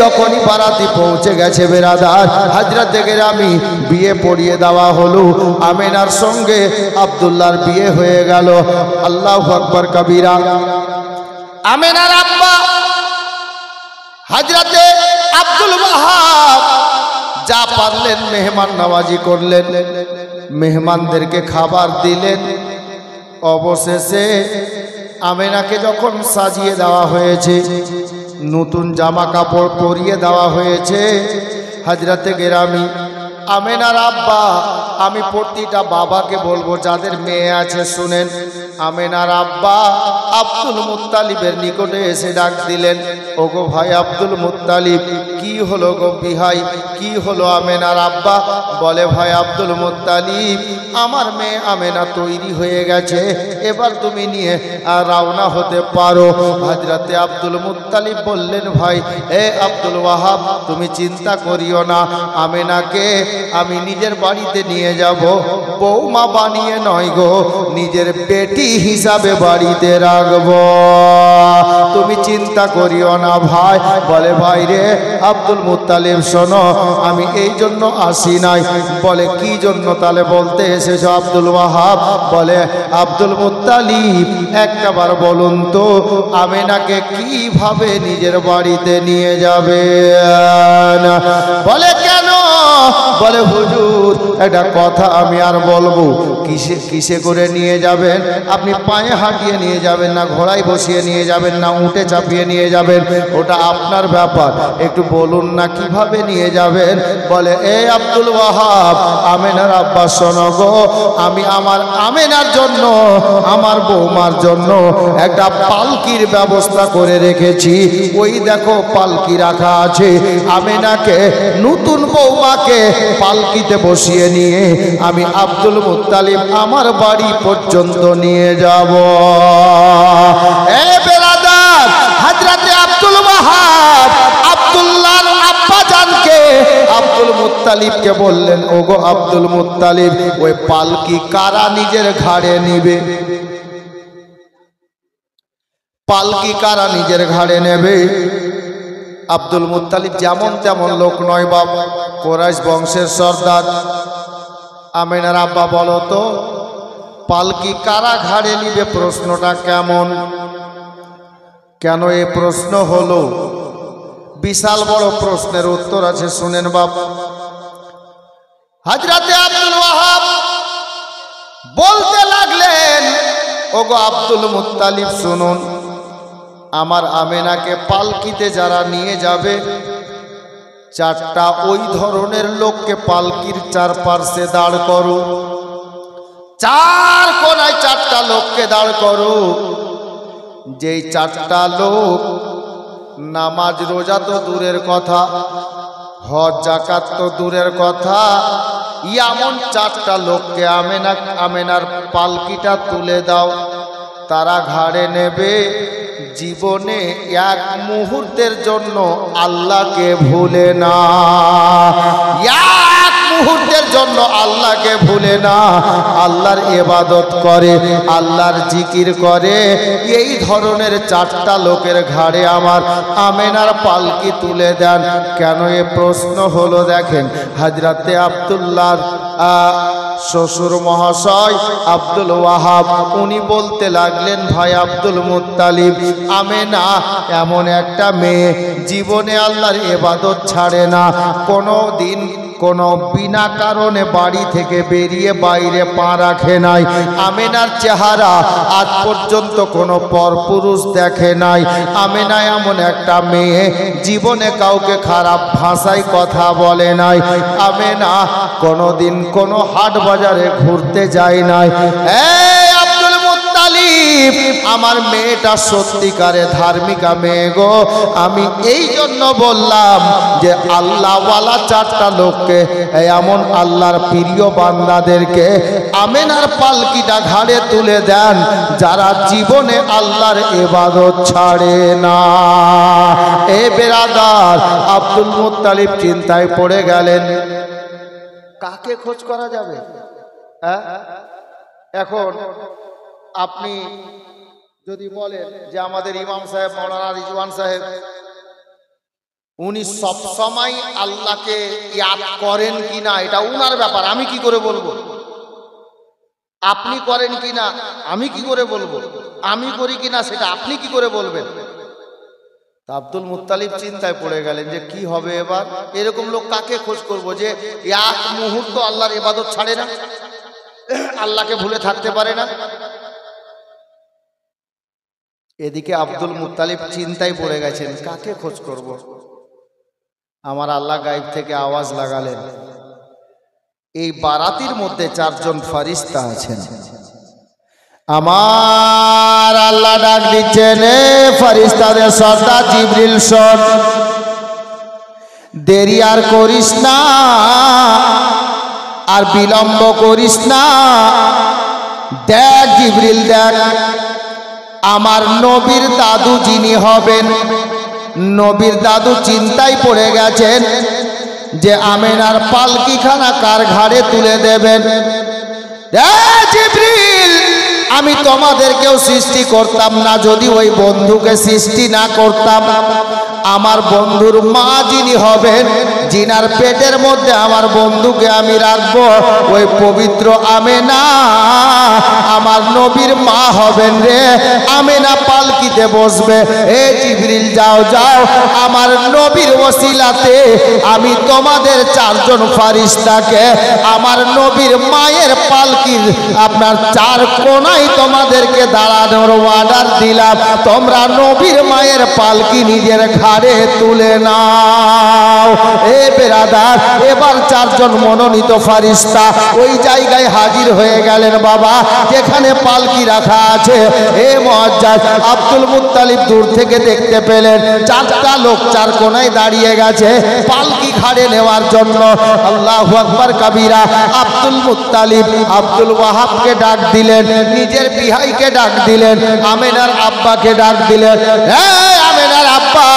A: যখনই বারাতি পৌঁছে গেছে বেরাদার, হযরতে গেরামি বিয়ে পড়িয়ে দেওয়া হলো। আমেনার সঙ্গে আব্দুল্লাহর বিয়ে হয়ে গেল। আল্লাহু আকবার কবীরা। আমেনার আব্বা হযরতে আব্দুল ওয়াহাব যা পারলেন মেহমান নওয়াজি করলেন, মেহমানদেরকে খাবার দিলেন। অবশেষে আমেনাকে যখন সাজিয়ে দেওয়া হয়েছে, নতুন জামা কাপড় পরিয়ে দেওয়া হয়েছে, হযরতে গেরামি আমেনার আব্বা, আমি প্রতিটা বাবাকে বলবো যাদের মেয়ে আছে শুনেন, আমেনার আব্বা আব্দুল মুত্তালিবের নিকটে এসে ডাক দিলেন, ওগো ভাই আব্দুল মুত্তালিব, কি হলো গো বিহাই, কি হলো? আমেনার আব্বা বলে, ভাই আব্দুল মুত্তালিব, আমার মেয়ে আমেনা তৈরি হয়ে গেছে, এবার তুমি নিয়ে রওনা হতে পারো। হযরতে আব্দুল মুত্তালিব বললেন, ভাই এ আব্দুল ওয়াহাব, তুমি চিন্তা করিও না, আমেনাকে আমি নিজের বাড়িতে নিয়ে যাব, বৌমা বানিয়ে নয় গো, নিজের বেটি হিসাবে বাড়িতে রাখবো, তুমি চিন্তা করিও না ভাই। বলে, ভাই রে আব্দুল মুত্তালিব শোনো, আমি এই জন্য আসি নাই। বলে, কি জন্য তাহলে বলতে এসেছো আব্দুল ওয়াহাব? বলে, আব্দুল মুত্তালিব একটাবার বলুন তো, আমেনাকে কিভাবে নিজের বাড়িতে নিয়ে যাবে? বলে, কেন? বলে, হুজুর একটা কথা আমি আর বলবো। কিসে কিসে করে নিয়ে যাবেন? আপনি পায়ে হাঁটিয়ে নিয়ে যাবেন না, ঘোড়ায় বসিয়ে নিয়ে যাবেন না, উঠে চাপিয়ে নিয়ে যাবেন, ওটা আপনার ব্যাপার, একটু বলুন না কিভাবে নিয়ে যাবেন। বলে, এ আব্দুল ওয়াহাব, আমেনার আব্বা শোনো গো, আমি আমার আমেনার জন্য, আমার বৌমার জন্য একটা পালকির ব্যবস্থা করে রেখেছি। ওই দেখো পালকি রাখা আছে, আমেনাকে নতুন বৌমাকে পালকিতে বসিয়ে নিয়ে আমি আব্দুল মুত্তালিব আমার বাড়ি পর্যন্ত নিয়ে যাব। এ বেরাদার, হযরতে আব্দুল ওয়াহাব আব্দুল্লাহর আব্বা জানকে আব্দুল মুত্তালিবকে বললেন, ওগো আব্দুল মুত্তালিব, ওই পালকি কারা নিজের ঘাড়ে নিবে? পালকি কারা নিজের ঘাড়ে নেবে? আব্দুল মুত্তালিব যেমন তেমন লোক নয় বাবা, কুরাইশ বংশের সর্দার। আমেনার আব্বা বলো তো, পালকি কারা ঘাড়ে নিবে? প্রশ্নটা কেমন? কেন এই প্রশ্ন হলো? বিশাল বড় প্রশ্নের উত্তর আছে, শুনেন বাবা। হযরতে আব্দুল ওয়াহাব বলতে লাগলেন, ওগো আব্দুল মুত্তালিব শুনুন, আমার আমেনাকে পালকিতে যারা নিয়ে যাবে, চারটা ওই ধরনের লোককে পালকির চারপাশে দাঁড় করো, চার কোনায় চারটা লোককে দাঁড় করো। যেই চারটা লোক নামাজ রোজা তো দূরের কথা, হজ যাকাত তো দূরের কথা, এমন চারটা লোককে আমেনার পালকিটা তুলে দাও, তারা ঘাড়ে নেবে। জীবনে এক মুহূর্তের জন্য আল্লাহকে ভুলে না, এক মুহূর্তের জন্য আল্লাহকে ভুলে না, আল্লাহর ইবাদত করে, আল্লাহর জিকির করে। এই ধরনের চারটা লোকের ঘাড়ে আমার আমেনার পালকি তুলে দেন। কেন এ প্রশ্ন হলো? দেখেন, হযরতে আব্দুল্লাহর শ্বশুর মহাশয় আব্দুল ওয়াহাব উনি বলতে লাগলেন, ভাই আব্দুল মুত্তালিব, আমেনা এমন একটা মেয়ে, জীবনে আল্লাহর ইবাদত ছাড়ে না, কোনো দিন কোনো বিনা কারণে বাড়ি থেকে বেরিয়ে বাইরে পা রাখে নাই। আমেনার চেহারা আজ পর্যন্ত কোনো পরপুরুষ দেখে নাই। আমেনা এমন একটা মেয়ে, জীবনে কাউকে খারাপ ভাষায় কথা বলে নাই। আমেনা কোনোদিন কোনো হাট বাজারে ঘুরতে যায় নাই। এই আব্দুল মুত্তালিব, আমার মেয়েটা সত্যিকারে ধার্মিকা মেয়ে গো। আমি এই জন্য বললাম যে আল্লাহওয়ালা চারটা লোককে, এমন আল্লাহর প্রিয় বান্দাদেরকে আমেনার পালকিটা ঘাড়ে তুলে দেন যারা জীবনে আল্লাহর ইবাদত ছাড়ে না। এ বেরাদার, আব্দুল মুত্তালিব চিন্তায় পড়ে গেলেন, কাকে খোঁজ করা যাবে? এখন আপনি যদি বলেন যে আমাদের ইমাম সাহেব মাওলানা রিজওয়ান সাহেব উনি সবসময় আল্লাহকে ইয়াদ করেন কিনা এটা উনার ব্যাপার, আমি কি করে বলবো? আপনি করেন কিনা আমি কি করে বলবো? আমি করি কিনা সেটা আপনি কি করে বলবেন? আব্দুল মুত্তালিব চিন্তায় পড়ে গেলেন যে কি হবে এবার। এরকম লোক কাকে খোঁজ করব যে এক মুহূর্ত আল্লাহর ইবাদত ছাড়ে না, আল্লাহকে ভুলে থাকতে পারে না। এদিকে আব্দুল মুত্তালিব চিন্তায় পড়ে গেছেন, কাকে খোঁজ করব। আমার আল্লাহ গায়েব থেকে আওয়াজ লাগালেন, এই বারাতির মধ্যে চারজন ফেরেশতা আছেন। আমার আল্লাহ ডাক দিচ্ছেন, এ ফেরেশতাদের সর্দার জিবরিল শোন, দেরি আর করিস না, আর বিলম্ব করিস না। দেখ জিবরিল দেখ, আমার নবীর দাদু যিনি হবেন, নবীর দাদু চিন্তায় পড়ে গেছেন যে আমেনার পালকিখানা কার ঘাড়ে তুলে দেবেন। জিবরিল, আমি তোমাদেরকেও সৃষ্টি করতাম না যদি ওই বন্ধুকে সৃষ্টি না করতাম। আমার বন্ধুর মা যিনি হবেন, যিনার পেটের মধ্যে আমার বন্ধুকে আমি রাখবো, ওই পবিত্র আমেনা আমার নবীর মা হবেন রে। আমেনা পালকিতে বসবে। এ জিবরিল যাও যাও, আমার নবীর ওসিলাতে আমি তোমাদের চারজন ফেরেশতাকে আমার নবীর মায়ের পালকির আপনার চার কোণায় তোমাদেরকে দাঁড়ানোর অর্ডার দিলাম। তোমরা নবীর মায়ের পালকি নিজের ঘাড়ে তুলে নাও। এ বেরাদার, এবার চারজন মনোনীত ফেরেশতা ওই জায়গায় হাজির হয়ে গেলেন বাবা, যেখানে পালকি রাখা আছে। এ মুআজ্জাজ, আব্দুল মুত্তালিব দূর থেকে দেখতে পেলেন চারটা লোক চার কোণায় দাঁড়িয়ে গেছে পালকি ঘাড়ে নেওয়ার জন্য। আল্লাহু আকবার কাবীরা। আব্দুল মুত্তালিব আব্দুল ওয়াহাবকে ডাক দিলেন, নিজের বিহাইকে ডাক দিলেন, আমেনার আব্বাকে ডাক দিলেন। এই আমেনার আব্বা,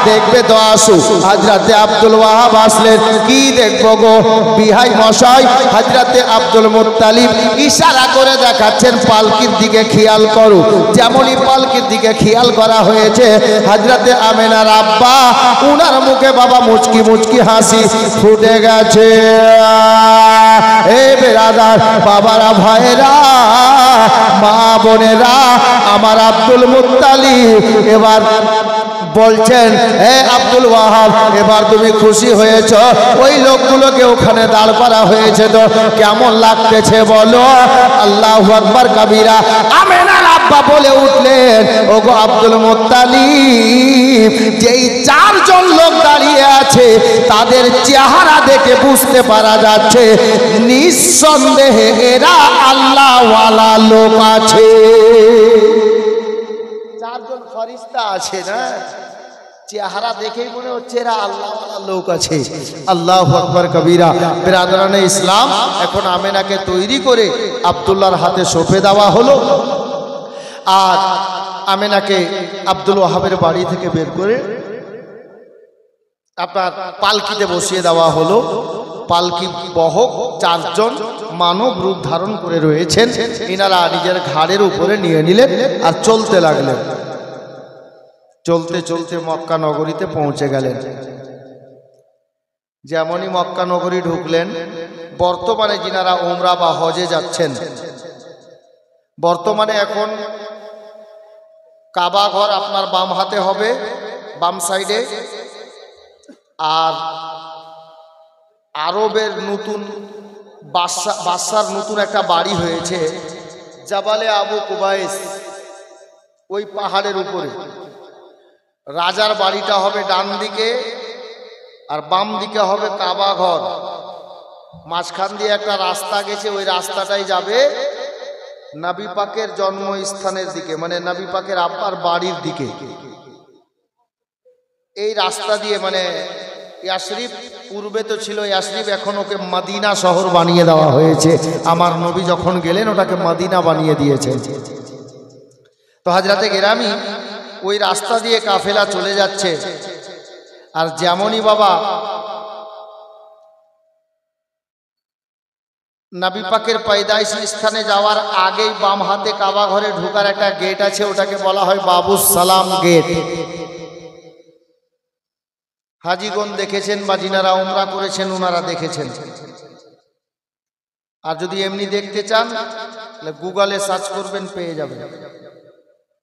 A: দেখবে তো আসু। হযরতে আব্দুল ওয়াহাব আসলেন, কি দেখবো গো বিহাই মশাই? হযরতে আব্দুল মুত্তালিব ইশারা করে দেখাচ্ছেন পালকির দিকে খেয়াল করো। যেমনই পালকির দিকে খেয়াল করা হয়েছে, হযরতে আমেনার আব্বা উনার মুখে বাবা মুচকি মুচকি হাসি ফুটে গেছে। এ বেরাদার, বাবারা ভাইরা মা বোনেরা, আমার আব্দুল মুত্তালিব এবার বলছেন, হে আব্দুল ওয়াহাব, এবার তুমি খুশি হয়েছ? ওই লোকগুলোকে ওখানে দাঁড় করা হয়েছে তো কেমন লাগতেছে বলো? আল্লাহু আকবার কাবীরা। আমেনার আব্বা বলে উঠলেন, ওগো আব্দুল মুত্তালিব, যেই চারজন লোক দাঁড়িয়ে আছে তাদের চেহারা দেখে বুঝতে পারা যাচ্ছে নিঃসন্দেহে এরা আল্লাহওয়ালা লোক আছে। চারজন ফেরেশতা আছে না, চেহারা দেখেই মনে হচ্ছে এরা আল্লাহওয়ালা লোক আছে। আল্লাহু আকবার কবীরা। বিরাদরানে ইসলাম, এখন আমেনাকে তৈরি করে আব্দুল্লাহর হাতে সঁপে দেওয়া হলো। আর আমেনাকে আব্দুল ওয়াহাবের বাড়ি থেকে বের করে আপনার পালকিতে বসিয়ে দেওয়া হলো। পালকি বহক চারজন মানব রূপ ধারণ করে রয়েছেন, ইনারা নিজের ঘাড়ের উপরে নিয়ে নিলেন আর চলতে লাগলেন। চলতে চলতে মক্কা নগরীতে পৌঁছে গেলেন। যেমনই মক্কা নগরী ঢুকলেন, বর্তমানে যিনারা উমরা বা হজে যাচ্ছেন, বর্তমানে এখন কাবা ঘর আপনার বাম হাতে হবে, বাম সাইডে। আর আরবের নতুন বাদশার নতুন একটা বাড়ি হয়েছে জাবালে আবু কুবাইস, ওই পাহাড়ের উপরে। রাজার বাড়িটা হবে ডান দিকে, আর বাম দিকে হবে কাবা ঘর। মাঝখান দিয়ে একটা রাস্তা গেছে, ওই রাস্তাটাই যাবে নবী পাকের জন্মস্থানের দিকে, মানে নবী পাকের আব্বার বাড়ির দিকে। এই রাস্তা দিয়ে, মানে ইয়াসরিব পূর্বে তো ছিল ইয়াসরিব, এখন ওকে মদিনা শহর বানিয়ে দেওয়া হয়েছে। আমার নবী যখন গেলেন ওটাকে মদিনা বানিয়ে দিয়েছেন। তো হযরতে গেরামি ওই রাস্তা দিয়ে কাফেলা চলে যাচ্ছে। আর যেমনই বাবা নবী পাকের পয়দাইশ স্থানে যাওয়ার আগেই বাম হাতে কাবা ঘরে ঢোকার একটা গেট আছে, ওটাকে বলা হয় বাবুস সালাম গেট। হাজিগণ দেখেছেন বা যিনারা উমরা করেছেন ওনারা দেখেছেন। আর যদি এমনি দেখতে চান তাহলে গুগলে সার্চ করবেন, পেয়ে যাবেন।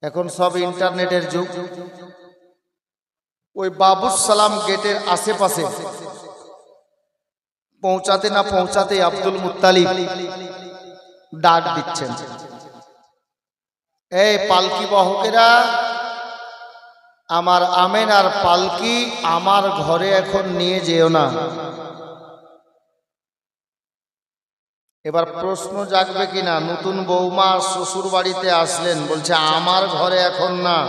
A: এখন সব ইন্টারনেটের যুগ। ওই বাবুস সালাম গেটের আশেপাশে পৌঁছাতে না পৌঁছাতে আব্দুল মুত্তালিব ডাক দিচ্ছেন, এই পালকি বাহকেরা, আমার আমেনার পালকি আমার ঘরে এখন নিয়ে যেও না। এবার প্রশ্ন জাগবে কিনা, নতুন বৌমা শ্বশুর বাড়িতে আসলেন, বলছে আমার ঘরে এখন না।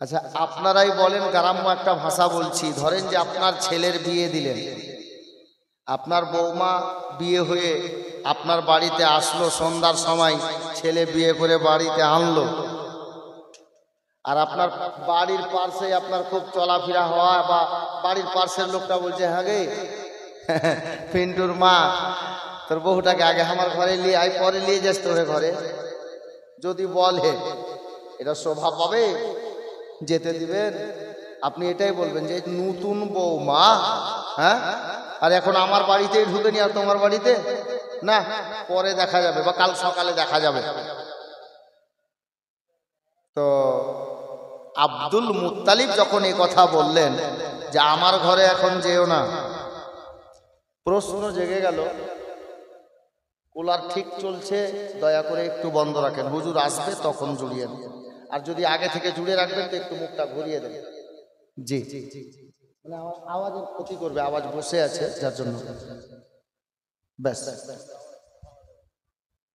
A: আচ্ছা আপনারাই বলেন, গ্রাম্য একটা ভাষা বলছি, ধরেন যে আপনার ছেলের বিয়ে দিলেন, আপনার বৌমা বিয়ে হয়ে আপনার বাড়িতে আসলো, সন্ধ্যার সময় ছেলে বিয়ে করে বাড়িতে আনলো, আর আপনার বাড়ির পাশে আপনার খুব চলাফেরা হওয়া, বা বাড়ির পাশের লোকটা বলছে, হ্যাঁ গে পিন্টুর মা, তোর বহুটাকে আগে আমার ঘরে নিয়ে আয়, পরে নিয়ে যাস তোর ঘরে। যদি বলে, এটা শোভা পাবে? যেতে দিবেন? আপনি এটাই বলবেন যে নতুন বৌমা, হ্যাঁ, আর এখন আমার বাড়িতেই ঢুকে নি, আর তোমার বাড়িতে না, পরে দেখা যাবে বা কাল সকালে দেখা যাবে। তো আব্দুল মুত্তালিব যখন এই কথা বললেন যে আমার ঘরে এখন যেও না, প্রশ্ন জেগে গেল, কুলার ঠিক চলছে, দয়া করে একটু বন্ধ রাখেন, হুজুর আসবে তখন জুড়িয়ে দেন, আর যদি আগে থেকে জুড়ে রাখবেন তো একটু মুখটা ঘুরিয়ে দেন। জি, মানে আওয়াজের ক্ষতি করবে, আওয়াজ বসে আছে যার জন্য। ব্যাস,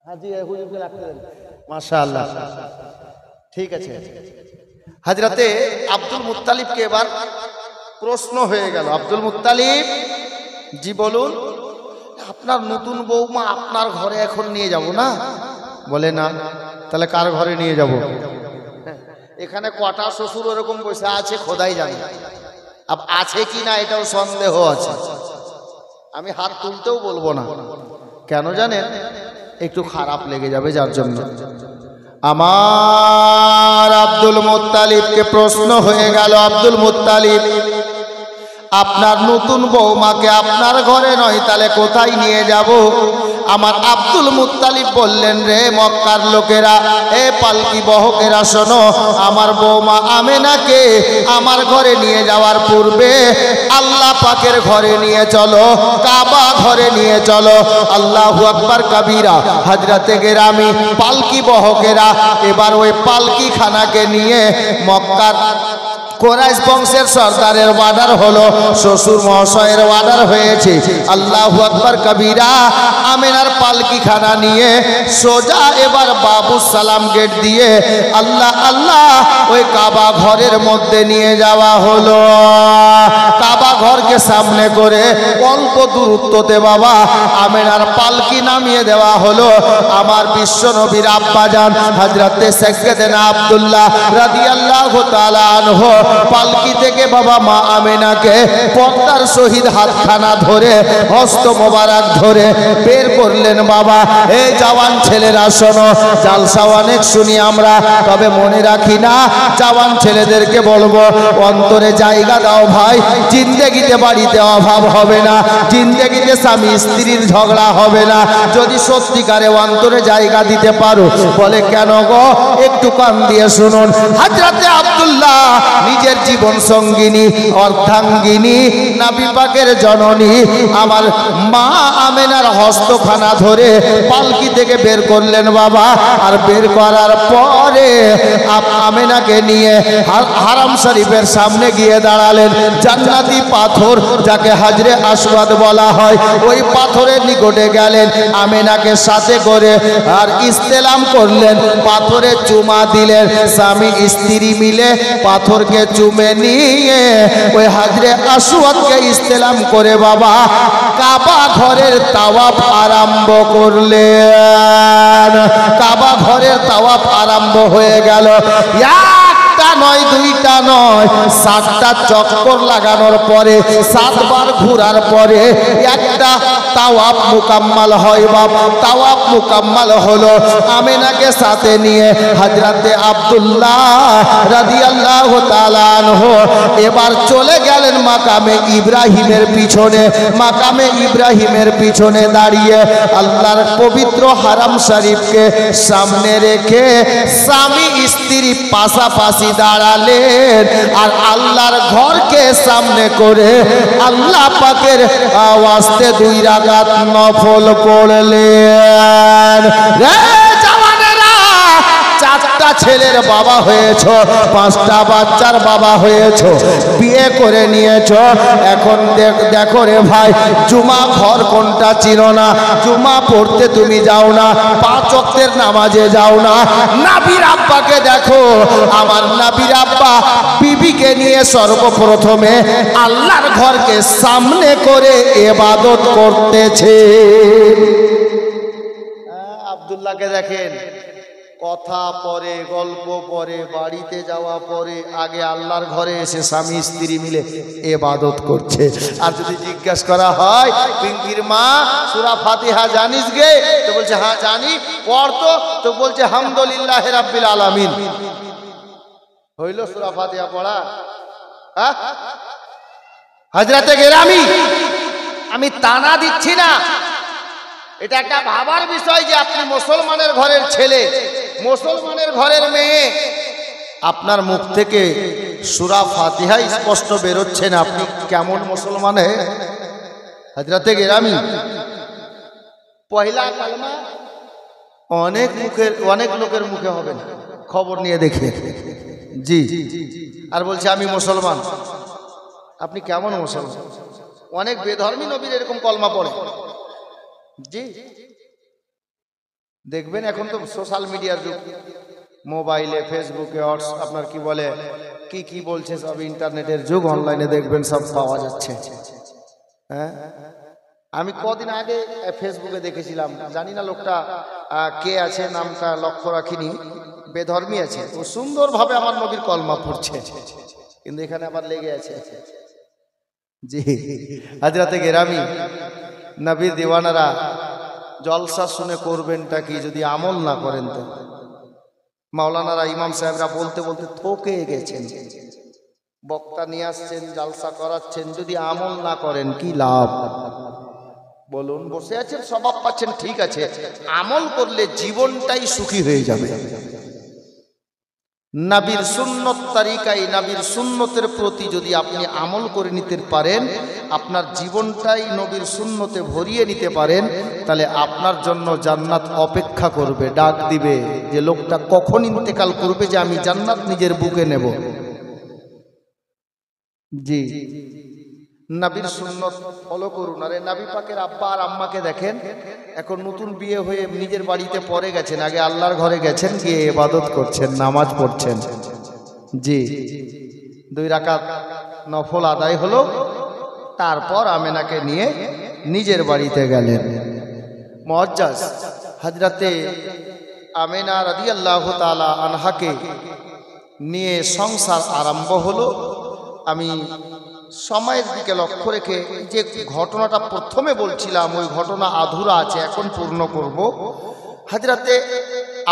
A: হ্যাঁ জি, হুজুরকে রাখতে দেন। মাশাআল্লাহ, ঠিক আছে। হযরতে আব্দুল মুত্তালিবকে এবার প্রশ্ন হয়ে গেল, আব্দুল মুত্তালিব জি বলুন, আপনার নতুন বৌমা আপনার ঘরে এখন নিয়ে যাব না? বলে না। তাহলে কার ঘরে নিয়ে যাব? এখানে কটা শ্বশুর ওরকম বসে আছে খোদাই জানে, আব আছে কি না এটাও সন্দেহ আছে। আমি হাত তুলতেও বলবো না, কেন জানেন? একটু খারাপ লেগে যাবে, যার জন্য। আমার আব্দুল মুত্তালিবকে প্রশ্ন হয়ে গেল, আব্দুল মুত্তালিব আপনার নতুন বৌমাকে আপনার ঘরে নয় তাহলে কোথায় নিয়ে যাব? আমার আব্দুল মুত্তালিব বললেন, রে মক্কার লোকেরা, এ পালকি বহকেরা, শোনো, আমার বৌমা আমেনাকে আমার ঘরে নিয়ে যাওয়ার পূর্বে আল্লাহ পাকের ঘরে নিয়ে চলো, কাবা ঘরে নিয়ে চলো। আল্লাহু আকবার কাবীরা। হযরতে গেরামি পালকি বহকেরা এবার ওই পালকি খানাকে নিয়ে মক্কার কুরাইশ বংশের সর্দারের অর্ডার হলো, শ্বশুর মহাশয়ের অর্ডার হয়েছে, আল্লাহু আকবার কবীরা, আমেনার পালকি খানা নিয়ে সোজা এবার বাবুস সালাম গেট দিয়ে আল্লাহ আল্লাহ ওই কাবা ঘরের মধ্যে নিয়ে যাওয়া হলো। কাবা ঘরকে সামনে করে অল্প দূরত্বতে বাবা আমেনার পালকি নামিয়ে দেওয়া হলো। আমার বিশ্ব নবীর আব্বাজান হযরতে সাইয়্যিদানা আব্দুল্লাহ রাদিয়াল্লাহু তাআলা আনহু পালকি থেকে বাবা মা আমেনাকে পর্দার শহীদ হাতখানা ধরে, হস্ত মোবারক ধরে বের করলেন। বাবা, এই জওয়ান ছেলেরা শোনো, জালসা অনেক শুনি আমরা, তবে মনে রাখি না। জওয়ান ছেলেদেরকে বলবো, অন্তরে জায়গা দাও ভাই, জিন্দেগিতে বাড়িতে অভাব হবে না, জিন্দেগিতে স্বামী স্ত্রীর ঝগড়া হবে না, যদি সত্যিকারে অন্তরে জায়গা দিতে পারো। বলে কেন গো? একটু কান দিয়ে শুনুন। হযরতে আব্দুল্লাহ নিজের জীবন সঙ্গিনী, অর্ধাঙ্গিনী, নবী পাকের জননী আমার মা আমেনার হস্তখানা ধরে পালকি থেকে বের করলেন বাবা। আর বের করার পরে আমেনাকে নিয়ে হারাম শরীফের সামনে গিয়ে দাঁড়ালেন। জান্নাতি পাথর যাকে হাজরে আসওয়াদ বলা হয়, ওই পাথরের নিকটে গেলেন, আমেনাকে সাথে করে আর ইস্তেলাম করলেন, পাথরে চুমা দিলেন। স্বামী স্ত্রী মিলে পাথরকে চুমে নিয়ে ওই হাজরে আসওয়াদকে ইস্তেলাম করে বাবা কাবা ঘরের তাওয়াফ আরম্ভ করলেন। কাবা ঘরের তাওয়াফ আরম্ভ হয়ে গেল। একটা নয়, দুইটা নয়, 7টা চক্কর লাগানোর পরে, 7 বার ঘোরার পরে একটা তাওয়াফ মুকাম্মাল হয় বাবা। তাওয়াফ মুকাম্মাল হলো। আমেনাকে সাথে নিয়ে হযরতে আব্দুল্লাহ রাদিয়াল্লাহু তাআলা আনহু এবার চলে গেলেন মাকামে ইব্রাহিমের পিছনে। মাকামে ইব্রাহিমের পিছনে দাঁড়িয়ে আল্লাহর পবিত্র হারাম শরীফকে সামনে রেখে স্বামী স্ত্রী পাশাপাশি দাঁড়ালেন আর আল্লাহর ঘরকে সামনে করে আল্লাহ পাকের আওয়াজে 2 রাকাত নফল পড়লেন। রে জওয়ানেরা, 4টা ছেলের বাবা হয়েছ, 5টা বাচ্চার বাবা হয়েছ, বিয়ে করে নিয়েছ, এখন দেখো রে ভাই, জুমা ঘর কোনটা চিনো না, জুমা পড়তে তুমি যাও না, 5 ওয়াক্তের নামাজে যাও না। নবীর আব্বাকে দেখো, আমার নবীর আব্বা বিবিকে নিয়ে সর্বপ্রথমে আল্লাহর ঘরকে সামনে করে ইবাদত করতেছে। আব্দুল্লাহকে দেখেন, কথা পরে, গল্প পরে, বাড়িতে যাওয়া পরে, আগে আল্লাহর ঘরে এসে স্বামী স্ত্রী মিলে ইবাদত করছে। আর যদি জিজ্ঞেস করা হয়, পিঙ্কির মা সূরা ফাতিহা জানিস গে? তো বলছে হ্যাঁ জানি। পড়তো? তো বলছে হামদুলিল্লাহি রাব্বিল আলামিন। হইল সূরা ফাতিহা পড়া? হযরতে গেরামি, আমি তানা দিচ্ছি না, এটা একটা ভাবার বিষয় যে আপনি মুসলমানের ঘরের ছেলে, মুসলমানের ঘরের মেয়ে, আপনার মুখ থেকে সূরা ফাতিহা স্পষ্ট বেরোচ্ছে না, আপনি কেমন মুসলমান? হযরতে গেরামি, পয়লা কালমা অনেক লোকের মুখে হবে না, খবর নিয়ে দেখে জি, আর বলছে আমি মুসলমান। আপনি কেমন মুসলমান? অনেক বেধর্মী নবীর এরকম কলমা পড়ে জি। দেখবেন এখন তো সোশ্যাল মিডিয়ার যুগ, মোবাইলে, ফেসবুকে, আপনার কি বলে কি বলছে, সব ইন্টারনেটের যুগ, অনলাইনে দেখবেন সব পাওয়া যাচ্ছে। হ্যাঁ, আমি কদিন আগে ফেসবুকে দেখেছিলাম, জানি না লোকটা কে আছে, নামটা লক্ষ্য রাখিনি, বেধর্মী আছে, ও সুন্দরভাবে আমার নবীর কলমা পড়ছে, কিন্তু এখানে আবার লেগে আছে জি। হযরতে গেরামি, নবীর দিওয়ানারা জলসা শুনে করবেনটা কি যদি আমল না করেন? তো মাওলানারা, ইমাম সাহেবরা বলতে বলতে থকে গেছেন, বক্তা নিয়ে আসছেন, জলসা করাচ্ছেন, যদি আমল না করেন কি লাভ বলুন? বসে আছেন, স্বভাব পাচ্ছেন, ঠিক আছে, আমল করলে জীবনটাই সুখী হয়ে যাবে। নবীর সুন্নত তরিকায়, নবীর সুন্নতের প্রতি যদি আপনি আমল করে নিতে পারেন, আপনার জীবনটাই নবীর সুন্নতে ভরিয়ে নিতে পারেন, তাহলে আপনার জন্য জান্নাত অপেক্ষা করবে, ডাক দিবে যে লোকটা কখন ইন্তেকাল করবে যে আমি জান্নাত নিজের বুকে নেব। জি, নবীর সুন্নত ফলো করুন। আরে নবী পাকের আব্বা আর আম্মাকে দেখেন, এখন নতুন বিয়ে হয়ে নিজের বাড়িতে পরে গেছেন, আগে আল্লাহর ঘরে গেছেন, গিয়ে ইবাদত করছেন, নামাজ পড়ছেন জি। 2 রাকাত নফল আদায় হলো, তারপর আমেনাকে নিয়ে নিজের বাড়িতে গেলেন। মুআজ্জাজ হযরতে আমেনা রাদিয়াল্লাহু তাআলা আনহাকে নিয়ে সংসার আরম্ভ হলো। আমি সময়ের দিকে লক্ষ্য রেখে যে ঘটনাটা প্রথমে বলছিলাম, ওই ঘটনা আধুরা আছে, এখন পূর্ণ করব। হযরতে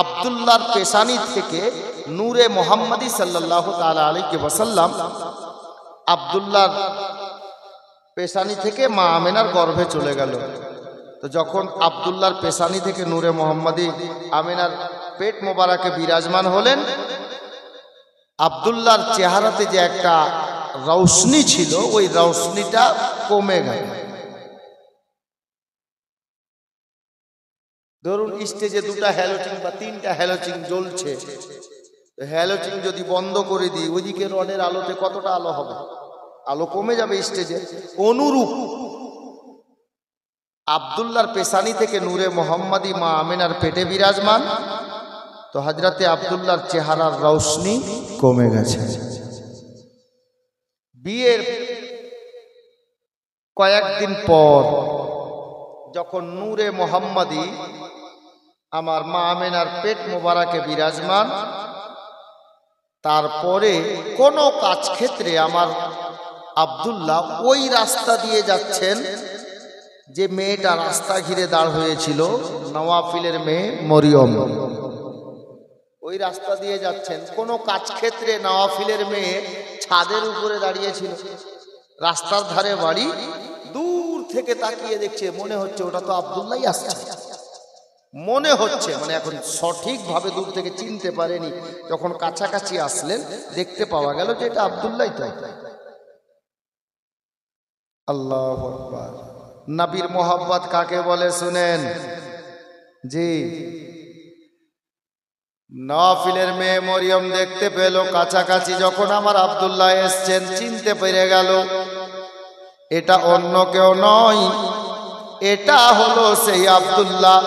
A: আব্দুল্লাহর পেশানি থেকে নূরে মুহাম্মাদি সাল্লাল্লাহু তাআলা আলাইহি ওয়াসাল্লাম, আব্দুল্লাহর পেশানি থেকে মা আমেনার গর্ভে চলে গেল। তো যখন আব্দুল্লাহর পেশানি থেকে নূরে মুহাম্মাদি আমেনার পেট মোবারকে বিরাজমান হলেন, আব্দুল্লাহর চেহারাতে যে একটা রৌশনি ছিল, ওই রৌশনিটা কমে গেল। ধরুন স্টেজে 2টা হ্যালোজিন বা 3টা হ্যালোজিন জ্বলছে, হ্যালোজিন যদি বন্ধ করে দিই, ওইদিকে রডের আলোতে কতটা আলো হবে? আলো কমে যাবে স্টেজে। অনুরূপ আব্দুল্লাহর পেশানি থেকে নূরে মোহাম্মদী মা আমেনার পেটে বিরাজমান, তো হযরতে আব্দুল্লাহর চেহারার রৌশনি কমে গেছে। বিয়ের কয়েকদিন পর যখন নূরে মোহাম্মদী আমার মা আমেনার পেট মোবারকে বিরাজমান, তারপরে কোনো কাজ ক্ষেত্রে আমার আব্দুল্লাহ ওই রাস্তা দিয়ে যাচ্ছেন যে মেয়েটা রাস্তা ঘিরে দাঁড় হয়েছিল, নওয়াফিলের মেয়ে মরিয়ম, ওই রাস্তা দিয়ে যাচ্ছেন। কোনো কাজ ক্ষেত্রে নওয়াফিলের মেয়ে ছাদের উপরে দাঁড়িয়েছিল, রাস্তার ধারে বাড়ি, দূর থেকে তাকিয়ে দেখছে, মনে হচ্ছে ওটা তো আব্দুল্লাহই আসছে, মনে হচ্ছে, মানে এখন সঠিকভাবে দূর থেকে চিনতে পারেনি। যখন কাছাকাছি আসলেন দেখতে পাওয়া গেল যে এটা আব্দুল্লাহই তো। আল্লাহু আকবার। নবীর মোহাব্বত কাকে বলে শুনেন জি। নওয়াফিলের মেয়ে মরিয়ম দেখতে পেল কাছাকাছি যখন আমার আব্দুল্লাহ এসছেন, চিনতে পেরে গেল এটা অন্য কেউ নয়, এটা হলো সেই আব্দুল্লাহ,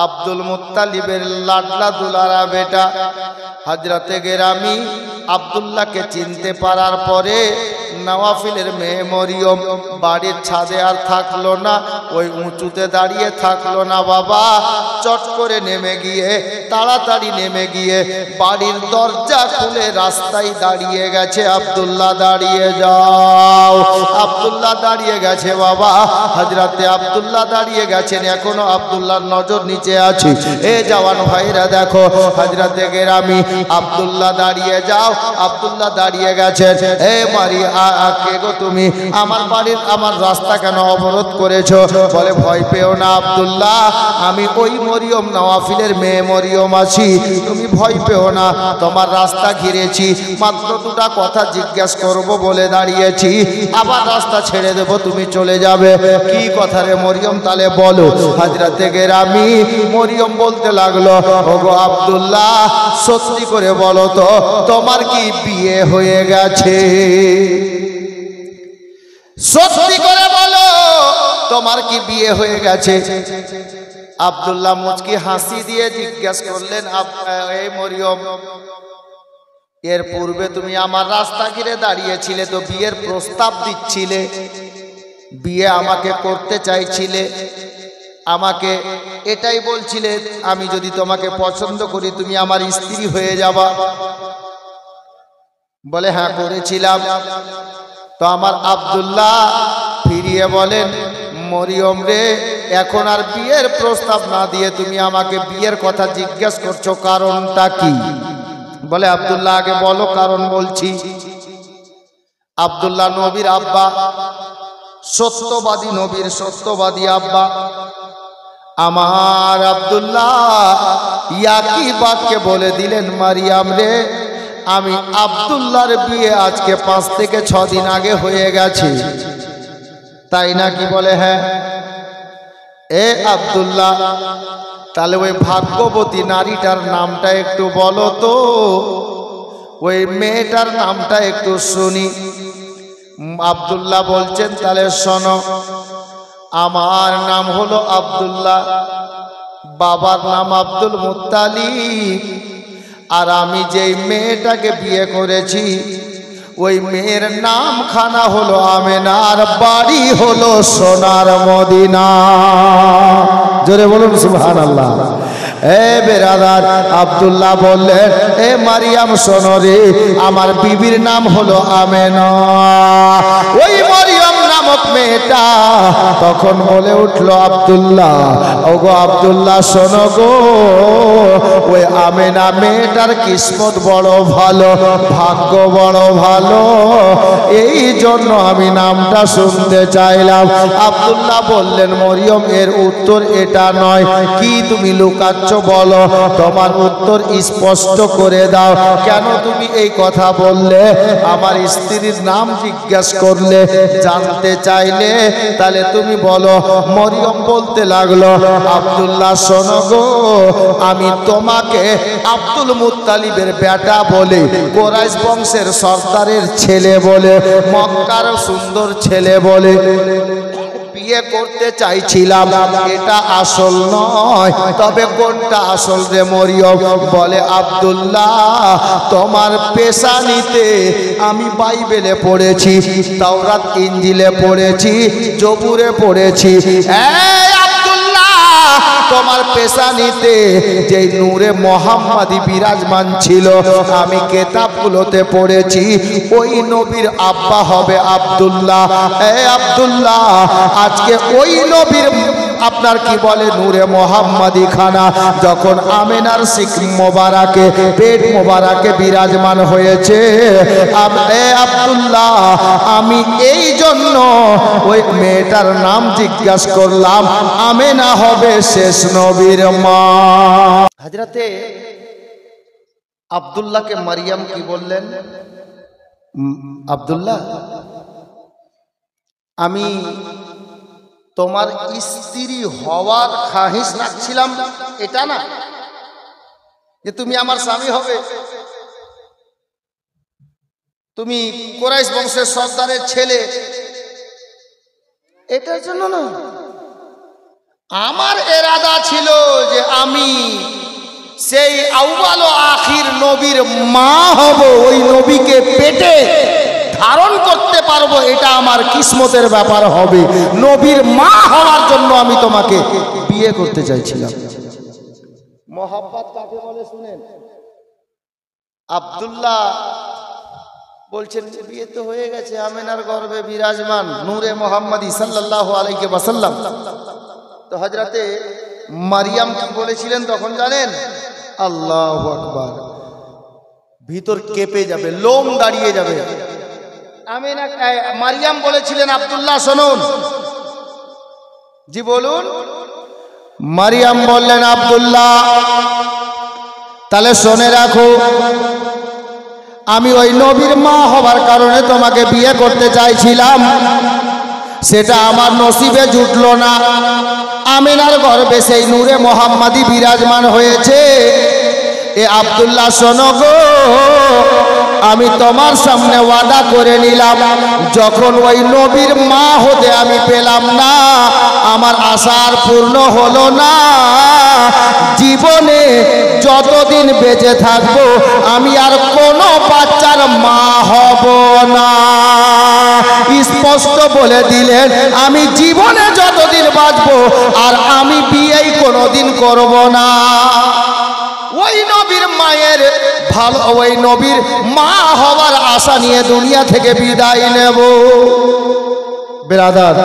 A: আব্দুল মুত্তালিবের লাডলা দুলারা বেটা হযরতে গেরামি। আব্দুল্লাহকে চিনতে পারার পরে নওয়াফিলের মেয়ে মরিয়ম বাড়ির ছাদে আর থাকলো না, ওই উঁচুতে দাঁড়িয়ে থাকলো না বাবা, চট করে নেমে গিয়ে, তাড়াতাড়ি নেমে গিয়ে বাড়ির দরজা খুলে রাস্তায় দাঁড়িয়ে গেছে। আব্দুল্লাহ দাঁড়িয়ে যাও, আব্দুল্লাহ দাঁড়িয়ে গেছে বাবা, হযরতে আব্দুল্লাহ দাঁড়িয়ে গেছেন। এখনো আব্দুল্লাহর নজর নিচে আছে। এ জওয়ান ভাইরা দেখো, হযরতে গেরামি আব্দুল্লাহ দাঁড়িয়ে যাও, আব্দুল্লাহ দাঁড়িয়ে গেছেন। এ মারি কে গো তুমি, আমার বাড়ির আমার রাস্তা কেন অবরোধ করেছো? বলে ভয় পেও না আব্দুল্লাহ, আমি ওই মরিয়ম নওয়াফিলের মেয়ে মরিয়ম আছি, তুমি ভয় পেও না, তোমার রাস্তা ঘিরেছি, মাত্র দুটা কথা জিজ্ঞেস করব বলে দাঁড়িয়েছি, আবার রাস্তা ছেড়ে দেব, তুমি চলে যাবে। কি কথা রে মরিয়ম, তাহলে বলো। হযরতে গেরামি মরিয়ম বলতে লাগলো, ওগো আব্দুল্লাহ সত্যি করে বলো তো, তোমার কি বিয়ে হয়ে গেছে? সত্যি করে বলো, তোমার কি বিয়ে হয়ে গেছে? আব্দুল্লাহ মুচকি হাসি দিয়ে জিজ্ঞেস করলেন, এই মরিয়ম, এর পূর্বে তুমি আমার রাস্তা ঘিরে দাঁড়িয়েছিলে তো বিয়ের প্রস্তাব দিচ্ছিলে, বিয়ে আমাকে করতে চাইছিলে, আমাকে এটাই বলছিলে আমি যদি তোমাকে পছন্দ করি তুমি আমার স্ত্রী হয়ে যাবা। বলে হ্যাঁ করেছিলাম। তো আমার আব্দুল্লাহ ফিরিয়ে বলেন, মরিয়ম রে, এখন আর বিয়ের প্রস্তাব না দিয়ে তুমি আমাকে বিয়ের কথা জিজ্ঞেস করছো, কারণটা কি? বলে আব্দুল্লাহ আগে বলো, কারণ বলছি। আব্দুল্লাহ নবীর আব্বা, সত্যবাদী নবীর সত্যবাদী আব্বা। আমার আব্দুল্লাহ ইয়াকি বাক্যে বলে দিলেন, মারিয়াম রে, আমি আব্দুল্লাহর বিয়ে আজকে 5 থেকে 6 দিন আগে হয়ে গেছে, তাই নাকি? বলে হ্যাঁ। এ আব্দুল্লাহ, তাহলে ওই ভাগ্যবতী নারীটার নামটা একটু বলো তো, ওই মেয়েটার নামটা একটু শুনি। আব্দুল্লাহ বলছেন, তাহলে শোনো, আমার নাম হলো আব্দুল্লাহ, বাবার নাম আব্দুল মুত্তালিব, আর আমি যেই মেয়েটাকে বিয়ে করেছি ওই মেয়ের নাম খানা হলো আমেনা, আর বাড়ি হলো সোনার মদিনা। জোরে বলুন সুবহানাল্লাহ। এ বেরাদার, আব্দুল্লাহ বললেন, এ মারিয়াম শোনো রে, আমার বিবির নাম হলো আমেনা। ওই মারিয়াম নামক মেয়েটা তখন বলে উঠলো, আব্দুল্লাহ, ওগো আব্দুল্লাহ শোনো গো, ওই আমেনা মেয়েটার কিসমত বড় ভালো, ভাগ্য বড় ভালো, এই জন্য আমি নামটা শুনতে চাইলাম। আব্দুল্লাহ বললেন, মরিয়ম এর উত্তর এটা নয়, কি তুমি লুকাচ্ছ বলো, তোমার উত্তর স্পষ্ট করে দাও, কেন তুমি এই কথা বললে, আমার স্ত্রীর নাম জিজ্ঞাসা করলে, জানতে চাই চাইলে তাহলে তুমি বলো। মরিয়ম বলতে লাগলো, আব্দুল্লাহ শোনো গো, আমি তোমাকে আব্দুল মুত্তালিবের বেটা বলে, কুরাইশ বংশের সর্দারের ছেলে বলে, মক্কার সুন্দর ছেলে বলে বিয়ে করতে চাইছিলাম। এটা আসল নয়, তবে কোনটা আসল রে মরিয়ম? বলে আব্দুল্লাহ, তোমার পেশানিতে আমি বাইবেলে পড়েছি, তাওরাত ইনজিলে পড়েছি, জবুরে পড়েছি। এই আব্দুল্লাহ, তোমার পেশানিতে যে নূরে মোহাম্মদী বিরাজমান ছিল, আমি কিতাবগুলোতে পড়েছি, ওই নবীর আব্বা হবে আব্দুল্লাহ। এই আব্দুল্লাহ, আজকে ওই নবীর আপনার কি বলে নূরে মোহাম্মদী খানা যখন আমেনার শিখ মোবারকে পেট মোবারকে বিরাজমান হয়েছে, আব্দুল্লাহ, আমি এই জন্য ওই মেয়েটার নাম জিজ্ঞাসা করলাম, আমেনা হবে শেষ নবীর মা। হযরতে আব্দুল্লাহকে মারিয়াম কি বললেন? আব্দুল্লাহ, আমি তোমার স্ত্রী হওয়ার খাহিস রাখছিলাম, এটা না যে তুমি আমার স্বামী হবে। তুমি কুরাইশ বংশের সর্দারের ছেলে, এটার জন্য না। আমার এরাদা ছিল যে আমি সেই আউয়াল ও আখির নবীর মা হব, ওই নবীকে পেটে ধারণ করতে পারবো, এটা আমার কিসমতের ব্যাপার হবে। নবীর মা হওয়ার জন্য আমি তোমাকে বিয়ে করতে চাইছিলাম। মহব্বত কাকে বলে শুনেন? আব্দুল্লাহ বলছেন বিয়ে তো হয়ে গেছে, আমেনার গর্ভে বিরাজমান নূরে মোহাম্মদী সাল্লাল্লাহু আলাইহি ওয়াসাল্লাম। তো হযরতে মারিয়াম কি বলেছিলেন তখন জানেন? আল্লাহু আকবার, ভিতর কেঁপে যাবে, লোম দাঁড়িয়ে যাবে। আমেনা মারিয়াম বলেছিলেন, আব্দুল্লাহ শুনুন। জি বলুন। মারিয়াম বললেন, আব্দুল্লাহ তাহলে শুনে রাখো, আমি ওই নবীর মা হবার কারণে তোমাকে বিয়ে করতে চাইছিলাম, সেটা আমার নসিবে জুটলো না। আমিনার গর্ভে সেই নূরে মোহাম্মদী বিরাজমান হয়েছে। এ আব্দুল্লাহ শোনো গো, আমি তোমার সামনে ওয়াদা করে নিলাম, যখন ওই নবীর মা হতে আমি পেলাম না, আমার আশা আর পূর্ণ হলো না। জীবনে যতদিন বেঁচে থাকবো আমি আর কোনো বাচ্চার মা হব না। স্পষ্ট বলে দিলেন, আমি জীবনে যতদিন বাঁচবো আর আমি বিয়েই কোনোদিন করব না। ওই নবীর মায়ের ভালো, ওই নবীর মা হওয়ার আশা নিয়ে দুনিয়া থেকে বিদায় নেব। বেরাদার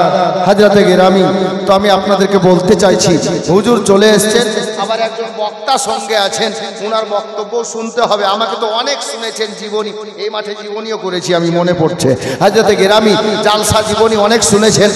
A: হযরতে গিরামি, তো আমি আপনাদেরকে বলতে চাইছি, হুজুর চলে এসেছেন, আবার একজন বক্তা সঙ্গে আছেন, ওনার বক্তব্য শুনতে হবে। আমাকে তো অনেক শুনেছেন জীবনী, এই মাঠে জীবনীও করেছি আমি, মনে পড়ছে। হযরতে গিরামি জালসা জীবনী অনেক শুনেছেন।